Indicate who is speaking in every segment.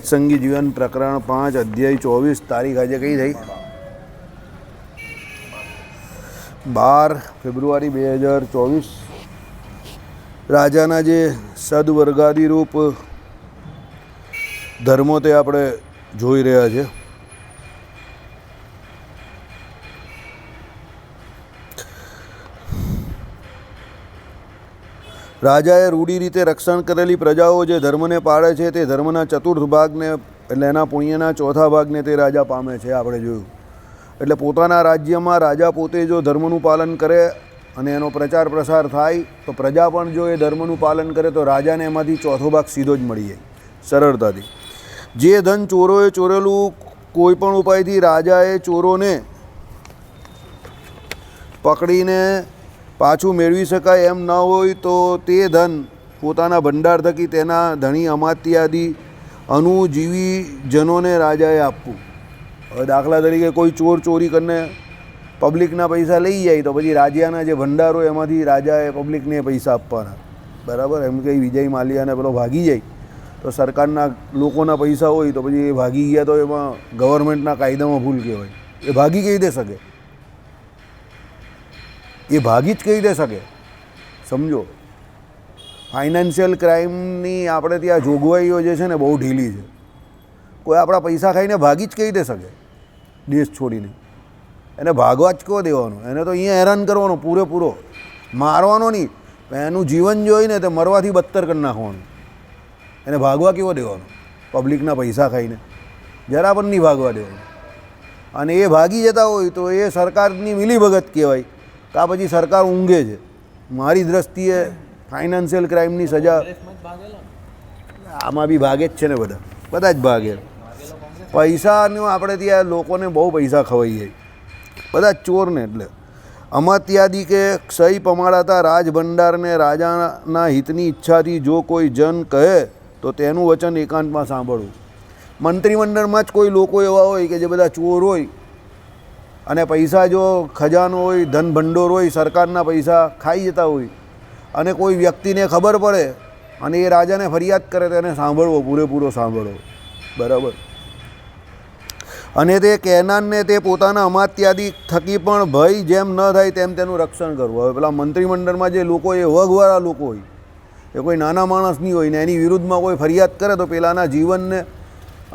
Speaker 1: સત્સંગી જીવન પ્રકરણ 5 અધ્યાય 24 તારીખ આજે કઈ થઈ 12 ફેબ્રુઆરી 2024 રાજાના જે સદવર્ગાદી રૂપ ધર્મો તે આપણે જોઈ રહ્યા છે. રાજાએ રૂઢી રીતે રક્ષણ કરેલી પ્રજાઓ જે ધર્મને પાળે છે તે ધર્મના ચતુર્થ ભાગને એટલે એના પુણ્યના ચોથા ભાગને તે રાજા પામે છે. આપણે જોયું એટલે પોતાના રાજ્યમાં રાજા પોતે જો ધર્મનું પાલન કરે અને એનો પ્રચાર પ્રસાર થાય તો પ્રજા પણ જો એ ધર્મનું પાલન કરે તો રાજાને એમાંથી ચોથો ભાગ સીધો જ મળી જાય સરળતાથી. જે ધન ચોરોએ ચોરેલું કોઈ પણ ઉપાયથી રાજાએ ચોરોને પકડીને પાછું મેળવી શકાય એમ ન હોય તો તે ધન પોતાના ભંડાર થકી તેના ધણી અમાત્યાદી અનુજીવી જનોને રાજાએ આપવું. હવે દાખલા તરીકે કોઈ ચોર ચોરી કરીને પબ્લિકના પૈસા લઈ જાય તો પછી રાજાના જે ભંડાર હોય એમાંથી રાજાએ પબ્લિકને પૈસા આપવાના. બરાબર. એમ કંઈ વિજય માલ્યાને પેલો ભાગી જાય તો સરકારના લોકોના પૈસા હોય તો પછી એ ભાગી ગયા તો એમાં ગવર્મેન્ટના કાયદામાં ભૂલ કહેવાય. એ ભાગી કઈ દે શકે? એ ભાગી જ કહી દે શકે. સમજો, ફાઇનાન્શિયલ ક્રાઇમની આપણે ત્યાં જોગવાઈઓ જે છે ને બહુ ઢીલી છે. કોઈ આપણા પૈસા ખાઈને ભાગી જ કહી દે શકે દેશ છોડીને. એને ભાગવા જ કહો દેવાનો. એને તો અહીંયા હેરાન કરવાનો પૂરેપૂરો, મારવાનો નહીં. એનું જીવન જોઈને તે મરવાથી બદતર કરી નાખવાનું. એને ભાગવા કેવો દેવાનો પબ્લિકના પૈસા ખાઈને? જરા પણ નહીં ભાગવા દેવાનું. અને એ ભાગી જતા હોય તો એ સરકારની મિલીભગત કહેવાય. કા પછી સરકાર ઊંઘે છે. મારી દ્રષ્ટિએ ફાઇનાન્શિયલ ક્રાઇમની સજા આમાં બી ભાગે જ છે ને. બધા જ ભાગે. પૈસાનું આપણે ત્યાં લોકોને બહુ પૈસા ખવાઈ જાય બધા જ ચોરને. એટલે અમાત્યાદી કે ક્ષય પમાડાતા રાજભંડારને રાજાના હિતની ઈચ્છાથી જો કોઈ જન કહે તો તેનું વચન એકાંતમાં સાંભળવું. મંત્રીમંડળમાં જ કોઈ લોકો એવા હોય કે જે બધા ચોર હોય અને પૈસા જો ખજાનો હોય, ધન ભંડોળ હોય, સરકારના પૈસા ખાઈ જતા હોય અને કોઈ વ્યક્તિને ખબર પડે અને એ રાજાને ફરિયાદ કરે તો એને સાંભળવો, પૂરેપૂરો સાંભળવો. બરાબર. અને તે કહેનારને તે પોતાના અમાત્યાદી થકી પણ ભય જેમ ન થાય તેમ તેનું રક્ષણ કરવું. હવે પેલા મંત્રીમંડળમાં જે લોકો એ વગવાળા લોકો હોય એ કોઈ નાના માણસ નહીં હોય ને એની વિરુદ્ધમાં કોઈ ફરિયાદ કરે તો પેલાના જીવનને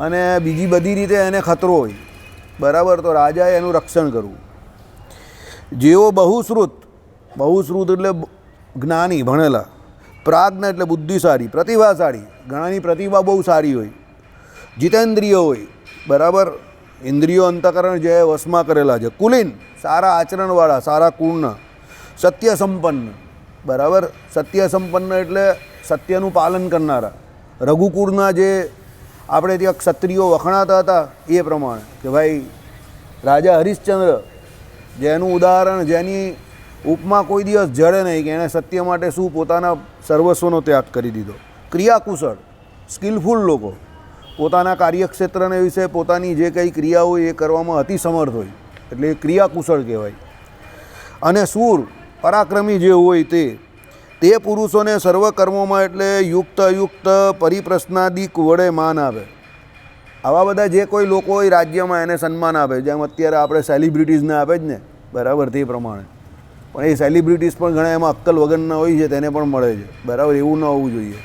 Speaker 1: અને બીજી બધી રીતે એને ખતરો હોય. બરાબર. તો રાજાએ એનું રક્ષણ કરવું. જેઓ બહુશ્રુત એટલે જ્ઞાની, ભણેલા, પ્રાજ્ઞ એટલે બુદ્ધિશાળી, પ્રતિભાશાળી, ઘણાની પ્રતિભા બહુ સારી હોય, જીતેન્દ્રિય હોય. બરાબર. ઇન્દ્રિયો અંતઃકરણ જે વશમાં કરેલા છે, કુલીન, સારા આચરણવાળા, સારા કુળના, સત્ય સંપન્ન. બરાબર. સત્ય સંપન્ન એટલે સત્યનું પાલન કરનારા. રઘુકુળના જે આપણે ત્યાં ક્ષત્રિયો વખણાતા હતા એ પ્રમાણે કે ભાઈ રાજા હરિશ્ચંદ્ર જેનું ઉદાહરણ, જેની ઉપમા કોઈ દિવસ જડે નહીં કે એણે સત્ય માટે શું પોતાના સર્વસ્વનો ત્યાગ કરી દીધો. ક્રિયાકુશળ, સ્કિલફુલ લોકો, પોતાના કાર્યક્ષેત્રને વિશે પોતાની જે કંઈ ક્રિયા હોય એ કરવામાં અતિ સમર્થ હોય એટલે એ ક્રિયાકુશળ કહેવાય. અને શૂર, પરાક્રમી જે હોય તે પુરુષોને સર્વ કર્મોમાં એટલે યુક્ત અયુક્ત પરિપ્રશ્નાદિક વડે માન આપે. આવા બધા જે કોઈ લોકો હોય રાજ્યમાં એને સન્માન આપે. જેમ અત્યારે આપણે સેલિબ્રિટીઝને આપે જ ને. બરાબર. તે પ્રમાણે પણ એ સેલિબ્રિટીઝ પણ ઘણા એમાં અક્કલ વગરના હોય છે તેને પણ મળે છે. બરાબર. એવું ન હોવું જોઈએ.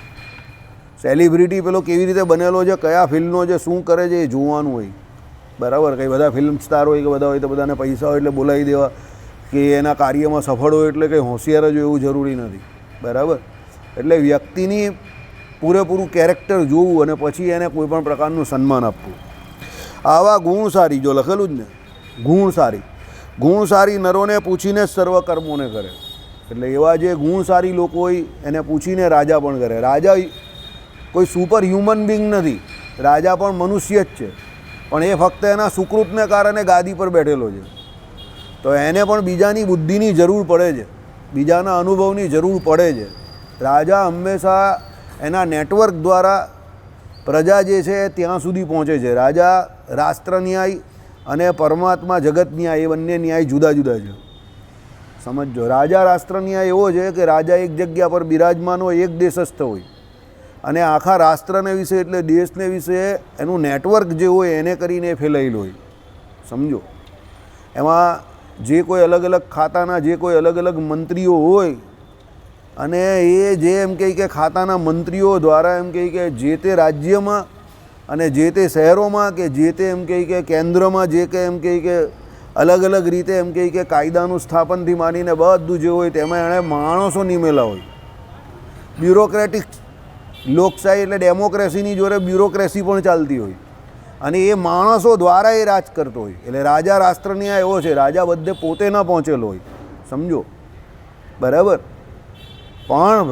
Speaker 1: સેલિબ્રિટી પેલો કેવી રીતે બનેલો છે, કયા ફિલ્મનો છે, શું કરે છે એ જોવાનું હોય. બરાબર. કંઈ બધા ફિલ્મ સ્ટાર હોય કે બધા હોય તો બધાને પૈસા હોય એટલે બોલાવી દેવા કે એના કાર્યમાં સફળ હોય એટલે કંઈ હોશિયાર જ હોય એવું જરૂરી નથી. બરાબર. એટલે વ્યક્તિની પૂરેપૂરું કેરેક્ટર જોવું અને પછી એને કોઈ પણ પ્રકારનું સન્માન આપવું. આવા ગુણસારી, જો લખેલું જ ને, ગુણસારી નરોને પૂછીને જ સર્વ કર્મોને કરે. એટલે એવા જે ગુણસારી લોકો હોય એને પૂછીને રાજા પણ કરે. રાજા કોઈ સુપર હ્યુમન બિંગ નથી. રાજા પણ મનુષ્ય જ છે, પણ એ ફક્ત એના સુકૃતને કારણે ગાદી પર બેઠેલો છે. તો એને પણ બીજાની બુદ્ધિની જરૂર પડે છે, બીજાના અનુભવની જરૂર પડે છે. રાજા હંમેશા એના નેટવર્ક દ્વારા પ્રજા જે છે ત્યાં સુધી પહોંચે છે. રાજા રાષ્ટ્ર ન્યાય અને પરમાત્મા જગત ન્યાય એ બંને ન્યાય જુદા જુદા છે. સમજો. રાજા રાષ્ટ્ર ન્યાય એવો છે કે રાજા એક જગ્યા પર બિરાજમાન હોય, એક દેશસ્થ હોય અને આખા રાષ્ટ્રને વિશે એટલે દેશને વિશે એનું નેટવર્ક જે હોય એને કરીને ફેલાયેલું હોય. સમજો, એમાં જે કોઈ અલગ અલગ ખાતાના જે કોઈ અલગ અલગ મંત્રીઓ હોય અને એ જે એમ કહે કે ખાતાના મંત્રીઓ દ્વારા એમ કહે કે જે તે રાજ્યમાં અને જે તે શહેરોમાં કે જે તે એમ કહે કે કેન્દ્રમાં જે કે એમ કહે કે અલગ અલગ રીતે એમ કહે કે કાયદાનું સ્થાપનથી માંડીને બધું જે હોય તેમાં એણે માણસો નિમેલા હોય. બ્યુરોક્રેટિક લોકશાહી એટલે ડેમોક્રેસીની જોડે બ્યુરોક્રેસી પણ ચાલતી હોય અને એ માણસો દ્વારા એ રાજ કરતો હોય. એટલે રાજા રાષ્ટ્ર ન્યાય એવો છે, રાજા બધે પોતે ન પહોંચેલો હોય. સમજો, બરાબર. પણ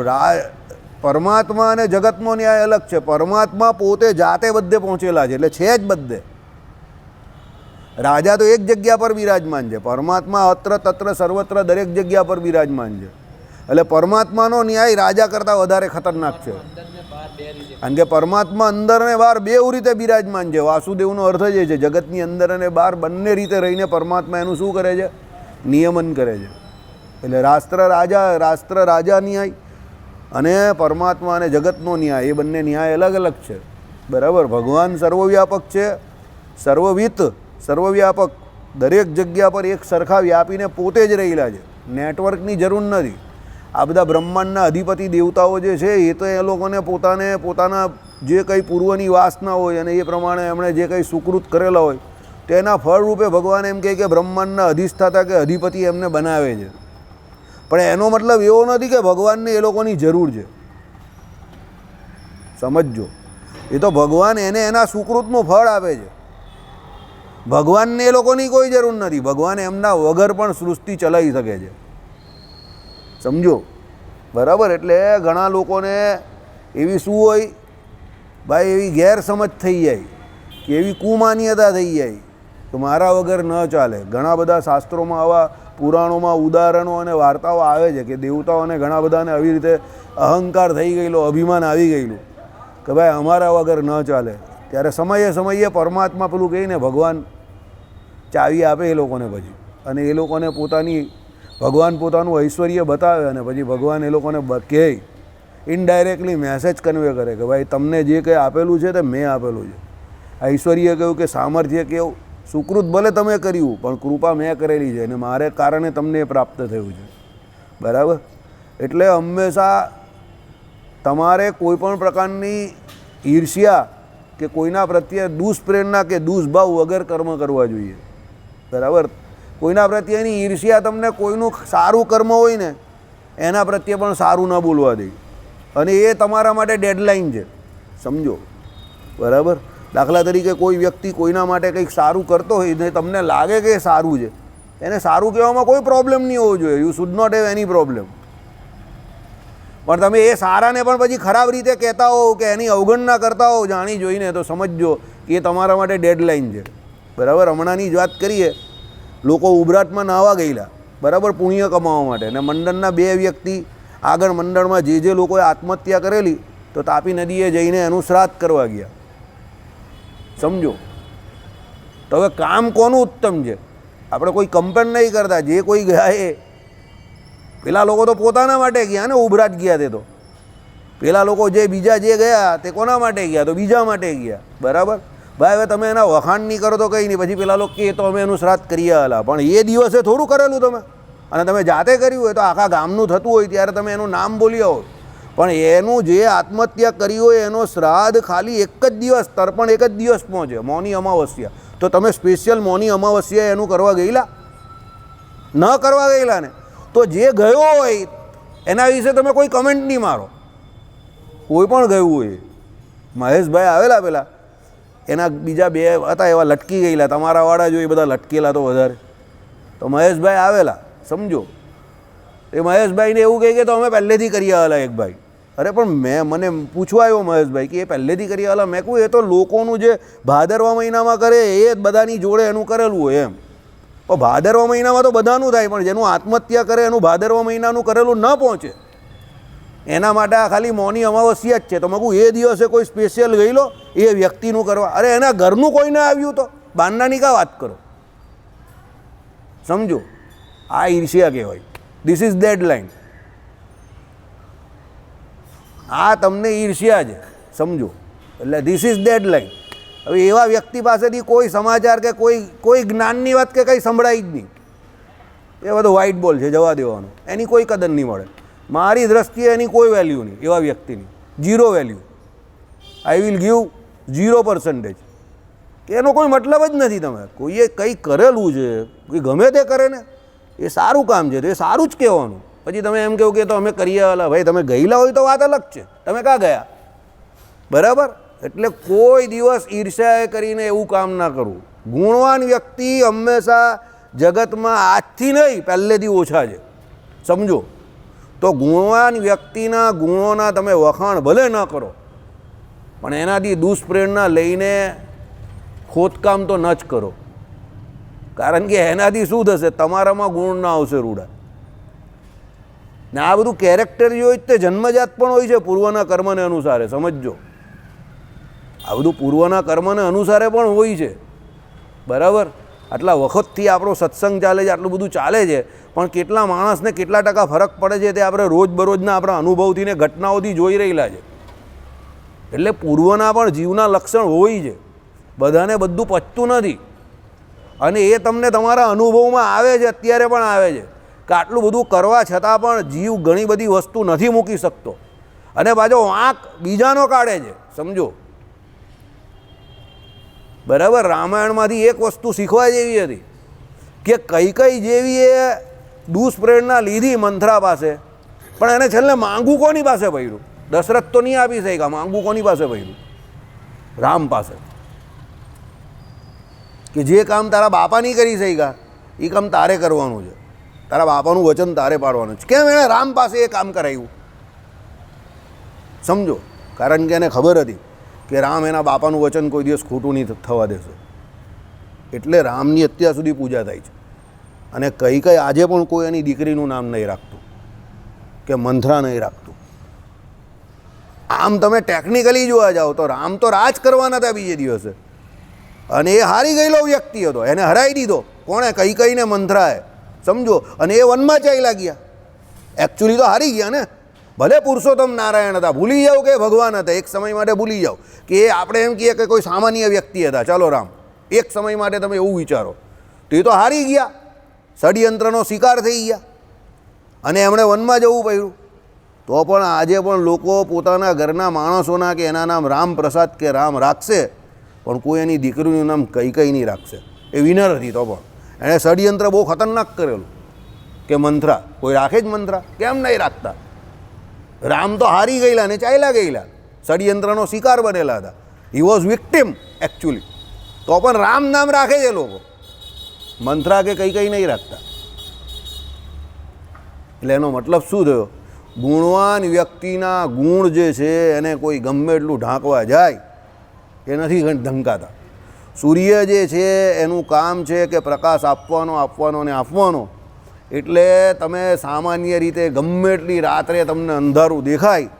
Speaker 1: પરમાત્મા અને જગતનો ન્યાય અલગ છે. પરમાત્મા પોતે જાતે બધે પહોંચેલા છે, એટલે છે જ બધે. રાજા તો એક જગ્યા પર બિરાજમાન છે, પરમાત્મા અત્ર તત્ર સર્વત્ર દરેક જગ્યા પર બિરાજમાન છે. એટલે પરમાત્માનો ન્યાય રાજા કરતાં વધારે ખતરનાક છે, કારણ કે પરમાત્મા અંદર અને બહાર બેઉ રીતે બિરાજમાન છે. વાસુદેવનો અર્થ જ એ છે, જગતની અંદર અને બહાર બંને રીતે રહીને પરમાત્મા એનું શું કરે છે? નિયમન કરે છે. એટલે રાષ્ટ્ર રાજા ન્યાય અને પરમાત્મા અને જગતનો ન્યાય, એ બંને ન્યાય અલગ અલગ છે. બરાબર. ભગવાન સર્વવ્યાપક છે, સર્વવિત, સર્વવ્યાપક, દરેક જગ્યા પર એક સરખા વ્યાપીને પોતે જ રહેલા છે. નેટવર્કની જરૂર નથી. આ બધા બ્રહ્માંડના અધિપતિ દેવતાઓ જે છે એ તો એ લોકોને પોતાના જે કંઈ પૂર્વની વાસના હોય અને એ પ્રમાણે એમણે જે કંઈ સુકૃત કરેલા હોય તેના ફળરૂપે ભગવાન એમ કહે કે બ્રહ્માંડના અધિષ્ઠાતા કે અધિપતિ એમને બનાવે છે. પણ એનો મતલબ એવો નથી કે ભગવાનને એ લોકોની જરૂર છે. સમજજો, એ તો ભગવાન એને એના સુકૃતનું ફળ આપે છે. ભગવાનને એ લોકોની કોઈ જરૂર નથી. ભગવાન એમના વગર પણ સૃષ્ટિ ચલાવી શકે છે. સમજો, બરાબર. એટલે ઘણા લોકોને એવી શું હોય ભાઈ, એવી ગેરસમજ થઈ જાય કે એવી કુમાન્યતા થઈ જાય કે મારા વગર ન ચાલે. ઘણા બધા શાસ્ત્રોમાં આવા પુરાણોમાં ઉદાહરણો અને વાર્તાઓ આવે છે કે દેવતાઓને ઘણા બધાને આવી રીતે અહંકાર થઈ ગયેલો, અભિમાન આવી ગયેલું કે ભાઈ અમારા વગર ન ચાલે. ત્યારે સમયે સમયે પરમાત્મા પેલું કહીને ભગવાન ચાવી આપે એ લોકોને પછી, અને એ લોકોને ભગવાન પોતાનું ઐશ્વર્ય બતાવે અને પછી ભગવાન એ લોકોને કહે, ઇનડાયરેક્ટલી મેસેજ કન્વે કરે કે ભાઈ તમને જે કંઈ આપેલું છે તે મેં આપેલું છે. ઐશ્વર્ય કહ્યું કે સામર્થ્ય કેવું, સુકૃત ભલે તમે કર્યું પણ કૃપા મેં કરેલી છે અને મારે કારણે તમને પ્રાપ્ત થયું છે. બરાબર. એટલે હંમેશા તમારે કોઈ પણ પ્રકારની ઈર્ષ્યા કે કોઈના પ્રત્યે દુષ્પ્રેરણા કે દુષ્ભાવ વગર કર્મ કરવા જોઈએ. બરાબર. કોઈના પ્રત્યેની ઈર્ષ્યા તમને કોઈનું સારું કર્મ હોય ને એના પ્રત્યે પણ સારું ન બોલવા દે, અને એ તમારા માટે ડેડલાઇન છે. સમજો, બરાબર. દાખલા તરીકે કોઈ વ્યક્તિ કોઈના માટે કંઈક સારું કરતો હોય ને તમને લાગે કે એ સારું છે, એને સારું કહેવામાં કોઈ પ્રોબ્લેમ નહીં હોવો જોઈએ. You should not have any problem. પણ તમે એ સારાને પણ પછી ખરાબ રીતે કહેતા હો કે એની અવગણના કરતા હો જાણી જોઈને, તો સમજજો કે એ તમારા માટે ડેડલાઇન છે. બરાબર. હમણાંની જ વાત કરીએ, લોકો ઉભરાટમાં નાહવા ગયેલા, બરાબર, પુણ્ય કમાવા માટે, અને મંડળના બે વ્યક્તિ આગળ મંડળમાં જે લોકોએ આત્મહત્યા કરેલી તો તાપી નદીએ જઈને એનું શ્રાદ્ધ કરવા ગયા. સમજો, તો હવે કામ કોનું ઉત્તમ છે? આપણે કોઈ કમ્પેર નહીં કરતા. જે કોઈ ગયા એ પેલા લોકો તો પોતાના માટે ગયા ને, ઉભરાટ ગયા તે તો. પેલા લોકો જે બીજા જે ગયા તે કોના માટે ગયા? તો બીજા માટે ગયા. બરાબર. ભાઈ હવે તમે એના વખાણ નહીં કરો તો કંઈ નહીં, પછી પેલા લોકો કે તો અમે એનું શ્રાદ્ધ કરી આવેલા, પણ એ દિવસે થોડું કરેલું તમે, અને તમે જાતે કર્યું હોય તો આખા ગામનું થતું હોય ત્યારે તમે એનું નામ બોલી આવો. પણ એનું જે આત્મહત્યા કરી હોય એનો શ્રાદ્ધ ખાલી એક જ દિવસ, તર્પણ એક જ દિવસ પહોંચે, મૌની અમાવસ્યા. તો તમે સ્પેશિયલ મૌની અમાવસ્યા એનું કરવા ગયેલા? ન કરવા ગયેલા ને? તો જે ગયો હોય એના વિશે તમે કોઈ કમેન્ટ નહીં મારો. કોઈ પણ ગયું હોય, મહેશભાઈ આવેલા પેલા, એના બીજા બે હતા એવા લટકી ગયેલા, તમારા વાળા જો એ બધા લટકેલા તો વધારે. તો મહેશભાઈ આવેલા, સમજો, એ મહેશભાઈને એવું કહે કે તો અમે પહેલેથી કરી આવેલા એક ભાઈ. અરે પણ મને પૂછવા આવ્યો મહેશભાઈ કે એ પહેલેથી કરી આવેલા. મેં કહું એ તો લોકોનું જે ભાદરવા મહિનામાં કરે એ જ બધાની જોડે એનું કરેલું હોય એમ. પણ ભાદરવા મહિનામાં તો બધાનું થાય, પણ જેનું આત્મહત્યા કરે એનું ભાદરવા મહિનાનું કરેલું ન પહોંચે, એના માટે આ ખાલી મૌની અમાવસ્યા જ છે. તો મેં કહું એ દિવસે કોઈ સ્પેશિયલ ગયેલો એ વ્યક્તિનું કરવા? અરે એના ઘરનું કોઈને આવ્યું તો બાંધનાની કા વાત કરો? સમજો, આ ઈર્ષ્યા કહેવાય. This is deadline. આ તમને ઈર્ષ્યા છે, સમજો. એટલે ધીસ ઇઝ ડેડલાઇન. હવે એવા વ્યક્તિ પાસેથી કોઈ સમાચાર કે કોઈ જ્ઞાનની વાત કે કંઈ સંભળાય જ નહીં. એ બધો વ્હાઇટ બોલ છે, જવા દેવાનો. એની કોઈ કદર નહીં મળે. મારી દ્રષ્ટિએ એની કોઈ વેલ્યુ નહીં, એવા વ્યક્તિની 0 વેલ્યુ. I will give 0%. કે એનો કોઈ મતલબ જ નથી. તમે કોઈએ કંઈ કરેલું છે, કોઈ ગમે તે કરે ને, એ સારું કામ છે તો એ સારું જ કહેવાનું. પછી તમે એમ કહો કે તો અમે કરીએ વાલા, ભાઈ તમે ગયેલા હોય તો વાત અલગ છે, તમે ક્યાં ગયા, બરાબર. એટલે કોઈ દિવસ ઈર્ષ્યા કરીને એવું કામ ના કરવું. ગુણવાન વ્યક્તિ હંમેશા જગતમાં આજથી નહીં પહેલેથી ઓછા છે, સમજો. તો ગુણવાન વ્યક્તિના ગુણોના તમે વખાણ ભલે ન કરો, પણ એનાથી દુષ્પ્રેરણા લઈને ખોદકામ તો ન જ કરો. કારણ કે એનાથી શું થશે, તમારામાં ગુણ ના આવશે રૂડા. ને આ બધું કેરેક્ટર જે હોય તે જન્મજાત પણ હોય છે, પૂર્વના કર્મને અનુસારે, સમજજો. આ બધું પૂર્વના કર્મને અનુસારે પણ હોય છે, બરાબર. આટલા વખતથી આપણો સત્સંગ ચાલે છે, આટલું બધું ચાલે છે, પણ કેટલા માણસને કેટલા ટકા ફરક પડે છે તે આપણે રોજબરોજના આપણા અનુભવથી ને ઘટનાઓથી જોઈ રહેલા છે. એટલે પૂર્વના પણ જીવના લક્ષણ હોય છે, બધાને બધું પચતું નથી. અને એ તમને તમારા અનુભવમાં આવે છે, અત્યારે પણ આવે છે કે આટલું બધું કરવા છતાં પણ જીવ ઘણી બધી વસ્તુ નથી મૂકી શકતો, અને પાછો વાંક બીજાનો કાઢે છે, સમજો. બરાબર. રામાયણમાંથી એક વસ્તુ શીખવા જેવી હતી કે કૈકેયી જેવી એ દુષ્પ્રેરણા લીધી મંથરા પાસે, પણ એને છેલ્લે માંગવું કોની પાસે પડ્યું? દશરથ તો નહીં આપી શક્યા, માંગવું કોની પાસે પડ્યું? રામ પાસે. કે જે કામ તારા બાપા નહીં કરી શક્યા એ કામ તારે કરવાનું છે, તારા બાપાનું વચન તારે પાડવાનું છે. કેમ એણે રામ પાસે એ કામ કરાવ્યું? સમજો. કારણ કે એને ખબર હતી કે રામ એના બાપાનું વચન કોઈ દિવસ ખોટું નહીં થવા દેશે. એટલે રામની અત્યાર સુધી પૂજા થાય છે. અને કૈકેયી આજે પણ કોઈ એની દીકરીનું નામ નહીં રાખતું કે મંથરા નહીં રાખતું. આમ તમે ટેકનિકલી જોવા જાઓ તો રામ તો રાજ કરવાના હતા બીજે દિવસે, અને એ હારી ગયેલો વ્યક્તિ હતો, એને હરાવી દીધો. કોણે? કૈકેયીને મંથરાએ, સમજો. અને એ વનમાં ચાલ્યા ગયા. એકચ્યુઅલી તો હારી ગયા ને. ભલે પુરુષોત્તમ નારાયણ હતા, ભૂલી જાઓ કે ભગવાન હતા, એક સમય માટે ભૂલી જાઓ કે એ આપણે એમ કહીએ કે કોઈ સામાન્ય વ્યક્તિ હતા. ચાલો રામ, એક સમય માટે તમે એવું વિચારો. તો એ તો હારી ગયા, ષડયંત્રનો શિકાર થઈ ગયા, અને એમણે વનમાં જવું પડ્યું. તો પણ આજે પણ લોકો પોતાના ઘરના માણસોના કે એના નામ રામપ્રસાદ કે રામ રાખશે, પણ કોઈ એની દીકરીનું નામ કૈકેયી નહીં રાખશે. એ વિનર હતી તો પણ એણે ષડયંત્ર બહુ ખતરનાક કરેલું કે મંથરા. કોઈ રાખે જ મંથરા? કેમ નહીં રાખતા? રામ તો હારી ગયેલા ને ચાલ્યા ગયેલા, ષડયંત્રનો શિકાર બનેલા હતા. He was victim actually. તો પણ રામ નામ રાખે છે લોકો, મંથરા કે કૈકેયી નહીં રાખતા. એટલે એનો મતલબ શું થયો? ગુણવાન વ્યક્તિના ગુણ જે છે એને કોઈ ગમે એટલું ઢાંકવા જાય એ નથી ઢંકાતા. સૂર્ય જે છે એનું કામ છે કે પ્રકાશ આપવાનો ને આપવાનો. એટલે તમે સામાન્ય રીતે ગમે એટલી રાત્રે તમને અંધારું દેખાય,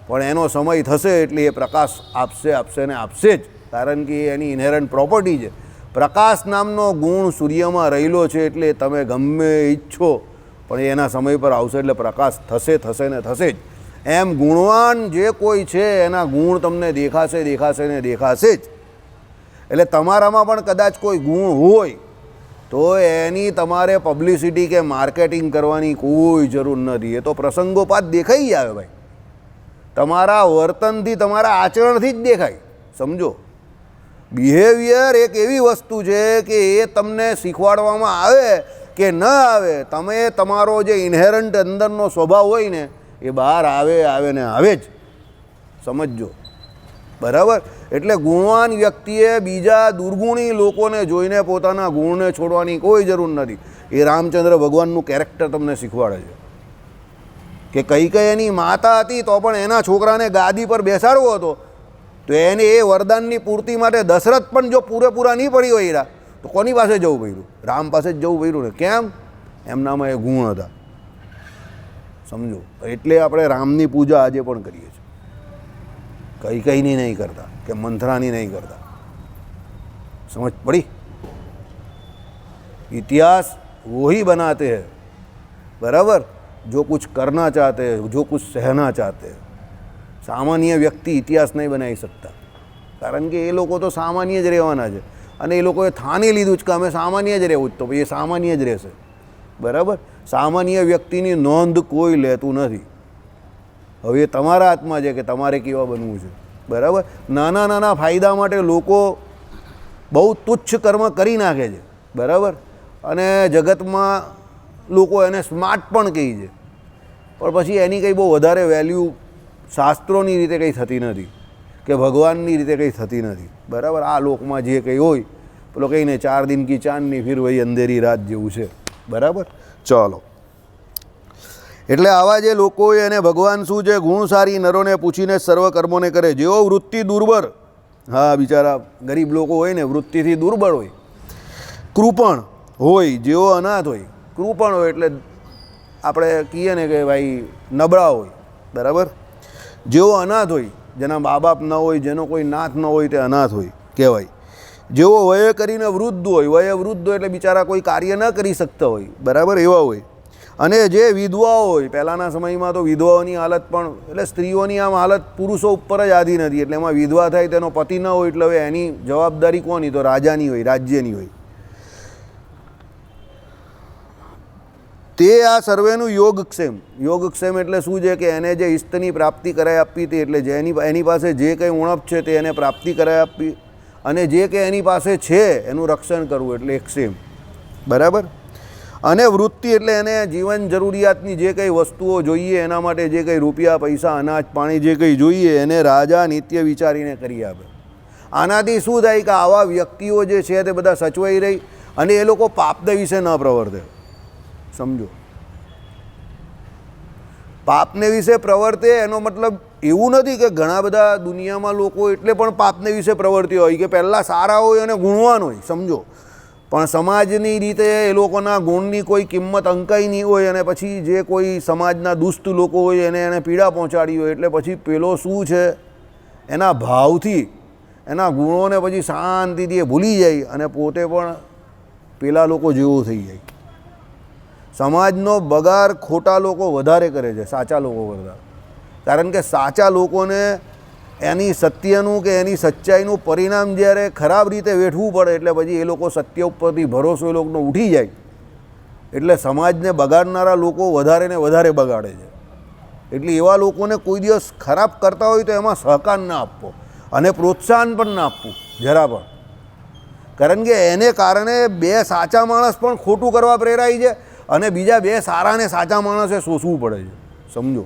Speaker 1: પણ એનો સમય થશે એટલે એ પ્રકાશ આપશે ને આપશે જ. કારણ કે એની ઇનહેરન્ટ પ્રોપર્ટી છે. પ્રકાશ નામનો ગુણ સૂર્યમાં રહેલો છે, એટલે તમે ગમે ઈચ્છો પણ એના સમય પર આવશે એટલે પ્રકાશ થશે ને થશે જ. એમ ગુણવાન જે કોઈ છે એના ગુણ તમને દેખાશે ને દેખાશે જ. એટલે તમારામાં પણ કદાચ કોઈ ગુણ હોય તો એની તમારે પબ્લિસિટી કે માર્કેટિંગ કરવાની કોઈ જરૂર નથી. એ તો પ્રસંગોપાત દેખાઈ જ આવે ભાઈ. તમારા વર્તનથી, તમારા આચરણથી જ દેખાય, સમજો. બિહેવિયર એક એવી વસ્તુ છે કે એ તમને શીખવાડવામાં આવે કે ન આવે, તમે તમારો જે ઇનહેરન્ટ અંદરનો સ્વભાવ હોય ને એ બહાર આવે ને આવે જ, સમજજો. બરાબર. એટલે ગુણવાન વ્યક્તિએ બીજા દુર્ગુણી લોકોને જોઈને પોતાના ગુણને છોડવાની કોઈ જરૂર નથી. એ રામચંદ્ર ભગવાનનું કેરેક્ટર તમને શીખવાડે છે કે કૈકેયીની માતા હતી તો પણ એના છોકરાને ગાદી પર બેસાડવો હતો, તો એને એ વરદાનની પૂર્તિ માટે દશરથ પણ જો પૂરેપૂરા નહીં પડી હોય તો કોની પાસે જવું પડ્યું? રામ પાસે જ જવું પડ્યું ને. કેમ? એમનામાં એ ગુણ હતા, સમજો. એટલે આપણે રામની પૂજા આજે પણ કરીએ છીએ, કૈકેયીની નહીં કરતા કે મંથરાની નહીં કરતા. સમજ પડી? इतिहास वो ही बनाते हैं, बराबर, जो कुछ करना चाहते हैं, जो कुछ सहना चाहते हैं. સામાન્ય વ્યક્તિ ઇતિહાસ નહીં બનાવી શકતા, કારણ કે એ લોકો તો સામાન્ય જ રહેવાના છે અને એ લોકોએ થાની લીધું જ કે અમે સામાન્ય જ રહેવું જ, તો એ સામાન્ય જ રહેશે. બરાબર. સામાન્ય વ્યક્તિની નોંધ કોઈ લેતું નથી. હવે તમારા હાથમાં છે કે તમારે કેવા બનવું છે. બરાબર. નાના નાના ફાયદા માટે લોકો બહુ તુચ્છ કર્મ કરી નાખે છે. બરાબર. અને જગતમાં લોકો એને સ્માર્ટ પણ કહે છે, પણ પછી એની કંઈ બહુ વધારે વેલ્યુ શાસ્ત્રોની રીતે કંઈ થતી નથી કે ભગવાનની રીતે કંઈ થતી નથી. બરાબર. આ લોકમાં જે કંઈ હોય પેલો કહીને 4 દિન કી ચાંદની ફિર વહી અંધેરી રાત જેવું છે. બરાબર. ચાલો, એટલે આવા જે લોકો હોય એને ભગવાન શું છે, ગુણ સારી નરોને પૂછીને સર્વ કર્મોને કરે. જેઓ વૃત્તિ દુર્બળ, હા બિચારા ગરીબ લોકો હોય ને વૃત્તિથી દુર્બળ હોય, કૃપણ હોય, જેઓ અનાથ હોય. કૃપણ હોય એટલે આપણે કહીએ ને કે ભાઈ નબળા હોય. બરાબર. જેઓ અનાથ હોય, જેના મા બાપ ન હોય, જેનો કોઈ નાથ ન હોય, તે અનાથ હોય કહેવાય. જેઓ વયે કરીને વૃદ્ધ હોય, વયે વૃદ્ધ હોય એટલે બિચારા કોઈ કાર્ય ન કરી શકતા હોય. બરાબર. એવા હોય. અને જે વિધવાઓ હોય, પહેલાંના સમયમાં તો વિધવાઓની હાલત પણ, એટલે સ્ત્રીઓની આમ હાલત પુરુષો ઉપર જ આધી નથી, એટલે એમાં વિધવા થાય તેનો પતિ ન હોય એટલે હવે એની જવાબદારી કોની, તો રાજાની હોય, રાજ્યની હોય. તે આ સર્વેનું યોગક્ષેમ. યોગક્ષેમ એટલે શું છે કે એને જે ઈષ્ટની પ્રાપ્તિ કરાવી આપવી હતી, એટલે જેની એની પાસે જે કંઈ ઉણપ છે તે એને પ્રાપ્તિ કરાવી આપવી, અને જે કંઈ એની પાસે છે એનું રક્ષણ કરવું એટલે ક્ષેમ. બરાબર. અને વૃત્તિ એટલે એને જીવન જરૂરિયાતની જે કંઈ વસ્તુઓ જોઈએ એના માટે જે કંઈ રૂપિયા પૈસા અનાજ પાણી જે કંઈ જોઈએ એને રાજા નિત્ય વિચારીને કરી આપે. આનાથી શું થાય કે આવા વ્યક્તિઓ જે છે તે બધા સચવાઈ રહી અને એ લોકો પાપને વિશે ન પ્રવર્તે. સમજો, પાપને વિશે પ્રવર્તે એનો મતલબ એવું નથી કે ઘણા બધા દુનિયામાં લોકો એટલે પણ પાપને વિશે પ્રવર્ત્યો હોય કે પહેલાં સારા હોય અને ગુણવાન હોય. સમજો, પણ સમાજની રીતે એ લોકોના ગુણની કોઈ કિંમત અંકાઈ નહીં હોય અને પછી જે કોઈ સમાજના દુષ્ટ લોકો હોય એને પીડા પહોંચાડી હોય એટલે પછી પેલો શું છે એના ભાવથી એના ગુણોને પછી શાંતિથી એ ભૂલી જાય અને પોતે પણ પેલા લોકો જેવો થઈ જાય. સમાજનો બગાડ ખોટા લોકો વધારે કરે છે સાચા લોકો કરતાં, કારણ કે સાચા લોકોને એની સત્યનું કે એની સચ્ચાઈનું પરિણામ જ્યારે ખરાબ રીતે વેઠવું પડે એટલે પછી એ લોકો સત્ય ઉપરથી ભરોસો એ લોકોનો ઉઠી જાય, એટલે સમાજને બગાડનારા લોકો વધારે ને વધારે બગાડે છે. એટલે એવા લોકોને કોઈ દિવસ ખરાબ કરતા હોય તો એમાં સહકાર ના આપવો અને પ્રોત્સાહન પણ ના આપવું જરા પણ, કારણ કે એને કારણે બે સાચા માણસ પણ ખોટું કરવા પ્રેરાય છે અને બીજા બે સારા ને સાચા માણસે શોષવું પડે છે. સમજો,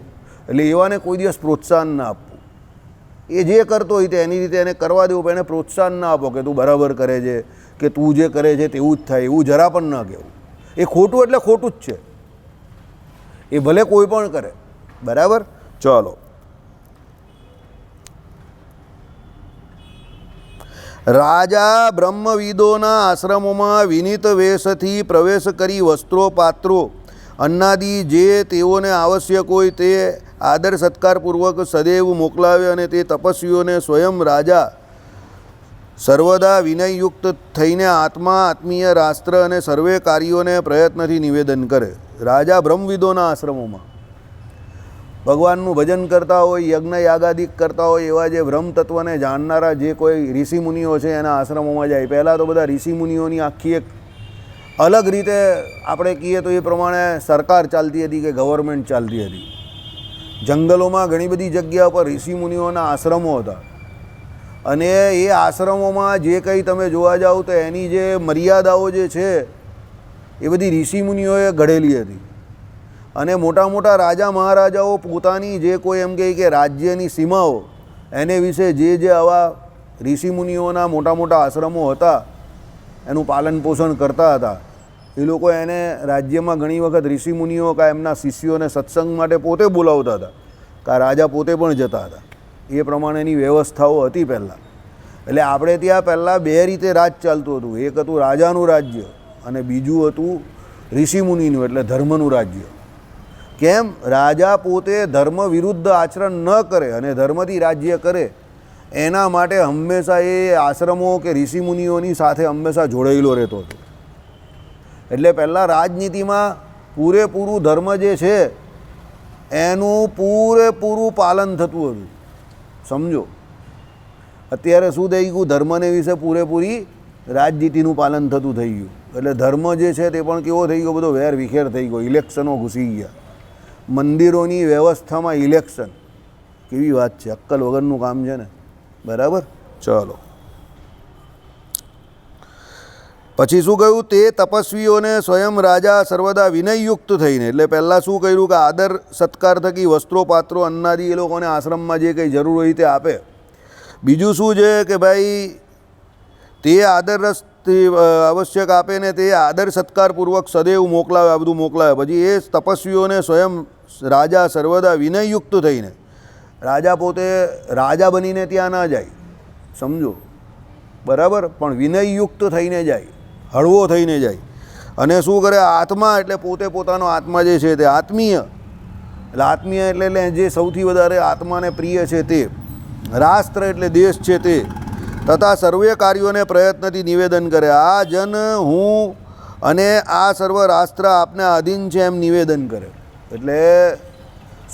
Speaker 1: એટલે એવાને કોઈ દિવસ પ્રોત્સાહન ના આપવું. એ જે કરતો હોય તે એની રીતે એને કરવા દેવું, પણ એને પ્રોત્સાહન ના આપો કે તું બરાબર કરે છે કે તું જે કરે છે તેવું જ થાય, એવું જરા પણ ન કહેવું. એ ખોટું એટલે ખોટું જ છે, એ ભલે કોઈ પણ કરે. બરાબર. ચાલો, રાજા બ્રહ્મવિદોના આશ્રમોમાં વિનિત વેશથી પ્રવેશ કરી વસ્ત્રો પાત્રો અન્નાદિ જે તેઓને આવશ્યક હોય તે આદર સત્કારપૂર્વક સદૈવ મોકલાવે અને તે તપસ્વીઓને સ્વયં રાજા સર્વદા વિનયયુક્ત થઈને આત્મા આત્મીય રાષ્ટ્ર અને સર્વે કાર્યોને પ્રયત્નથી નિવેદન કરે. રાજા બ્રહ્મવિદોના આશ્રમોમાં ભગવાનનું ભજન કરતા હોય, યજ્ઞ યાગાદિક કરતા હોય એવા જે બ્રહ્મ તત્વને જાણનારા જે કોઈ ઋષિમુનિઓ છે એના આશ્રમોમાં જાય. પહેલાં તો બધા ઋષિમુનિઓની આખી એક અલગ રીતે આપણે કહીએ તો એ પ્રમાણે સરકાર ચાલતી હતી કે ગવર્મેન્ટ ચાલતી હતી. જંગલોમાં ઘણી બધી જગ્યા પર ઋષિમુનિઓના આશ્રમો હતા અને એ આશ્રમોમાં જે કંઈ તમે જોવા જાઓ તો એની જે મર્યાદાઓ જે છે એ બધી ઋષિમુનિઓએ ઘડેલી હતી. અને મોટા મોટા રાજા મહારાજાઓ પોતાની જે કોઈ એમ કહે કે રાજ્યની સીમાઓ એને વિશે જે આવા ઋષિમુનિઓના મોટા મોટા આશ્રમો હતા એનું પાલન પોષણ કરતા હતા. એ લોકો એને રાજ્યમાં ઘણી વખત ઋષિમુનિઓ કાં એમના શિષ્યોને સત્સંગ માટે પોતે બોલાવતા હતા, કાં રાજા પોતે પણ જતા હતા. એ પ્રમાણેની વ્યવસ્થાઓ હતી પહેલાં. એટલે આપણે ત્યાં પહેલાં બે રીતે રાજ ચાલતું હતું. એક હતું રાજાનું રાજ્ય અને બીજું હતું ઋષિમુનિનું એટલે ધર્મનું રાજ્ય. કેમ? રાજા પોતે ધર્મ વિરુદ્ધ આચરણ ન કરે અને ધર્મથી રાજ્ય કરે એના માટે હંમેશા એ આશ્રમો કે ઋષિમુનિઓની સાથે હંમેશા જોડાયેલો રહેતો હતો. એટલે પહેલાં રાજનીતિમાં પૂરેપૂરું ધર્મ જે છે એનું પૂરેપૂરું પાલન થતું હતું. સમજો. અત્યારે શું થઈ ગયું, ધર્મને વિશે પૂરેપૂરી રાજનીતિનું પાલન થતું થઈ ગયું. એટલે ધર્મ જે છે તે પણ કેવો થઈ ગયો, બધો વેર વિખેર થઈ ગયો. ઇલેક્શનો ઘૂસી ગયા, મંદિરોની વ્યવસ્થામાં ઇલેક્શન. કેવી વાત છે, અક્કલ વગરનું કામ છે ને. બરાબર. ચલો પછી શું કહ્યું, તે તપસ્વીઓને સ્વયં રાજા સર્વદા વિનયયુક્ત થઈને, એટલે પહેલાં શું કર્યું કે આદર સત્કાર થકી વસ્ત્રો પાત્રો અન્નાદી એ લોકોને આશ્રમમાં જે કંઈ જરૂર હોય તે આપે. બીજું શું છે કે ભાઈ તે આદર આવશ્યક આપે ને તે આદર સત્કારપૂર્વક સદૈવ મોકલાવે, આ બધું મોકલાવે. પછી એ તપસ્વીઓને સ્વયં રાજા સર્વદા વિનયયુક્ત થઈને, રાજા પોતે રાજા બનીને ત્યાં ના જાય, સમજો. બરાબર, પણ વિનયયુક્ત થઈને જાય, હળવો થઈને જાય. અને શું કરે, આત્મા એટલે પોતે પોતાનો આત્મા જે છે તે આત્મીય, એટલે આત્મીય એટલે જે સૌથી વધારે આત્માને પ્રિય છે તે, રાષ્ટ્ર એટલે દેશ છે તે, તથા સર્વે કાર્યોને પ્રયત્નથી નિવેદન કરે. આ જન હું અને આ સર્વ રાષ્ટ્ર આપને આધીન છે એમ નિવેદન કરે. એટલે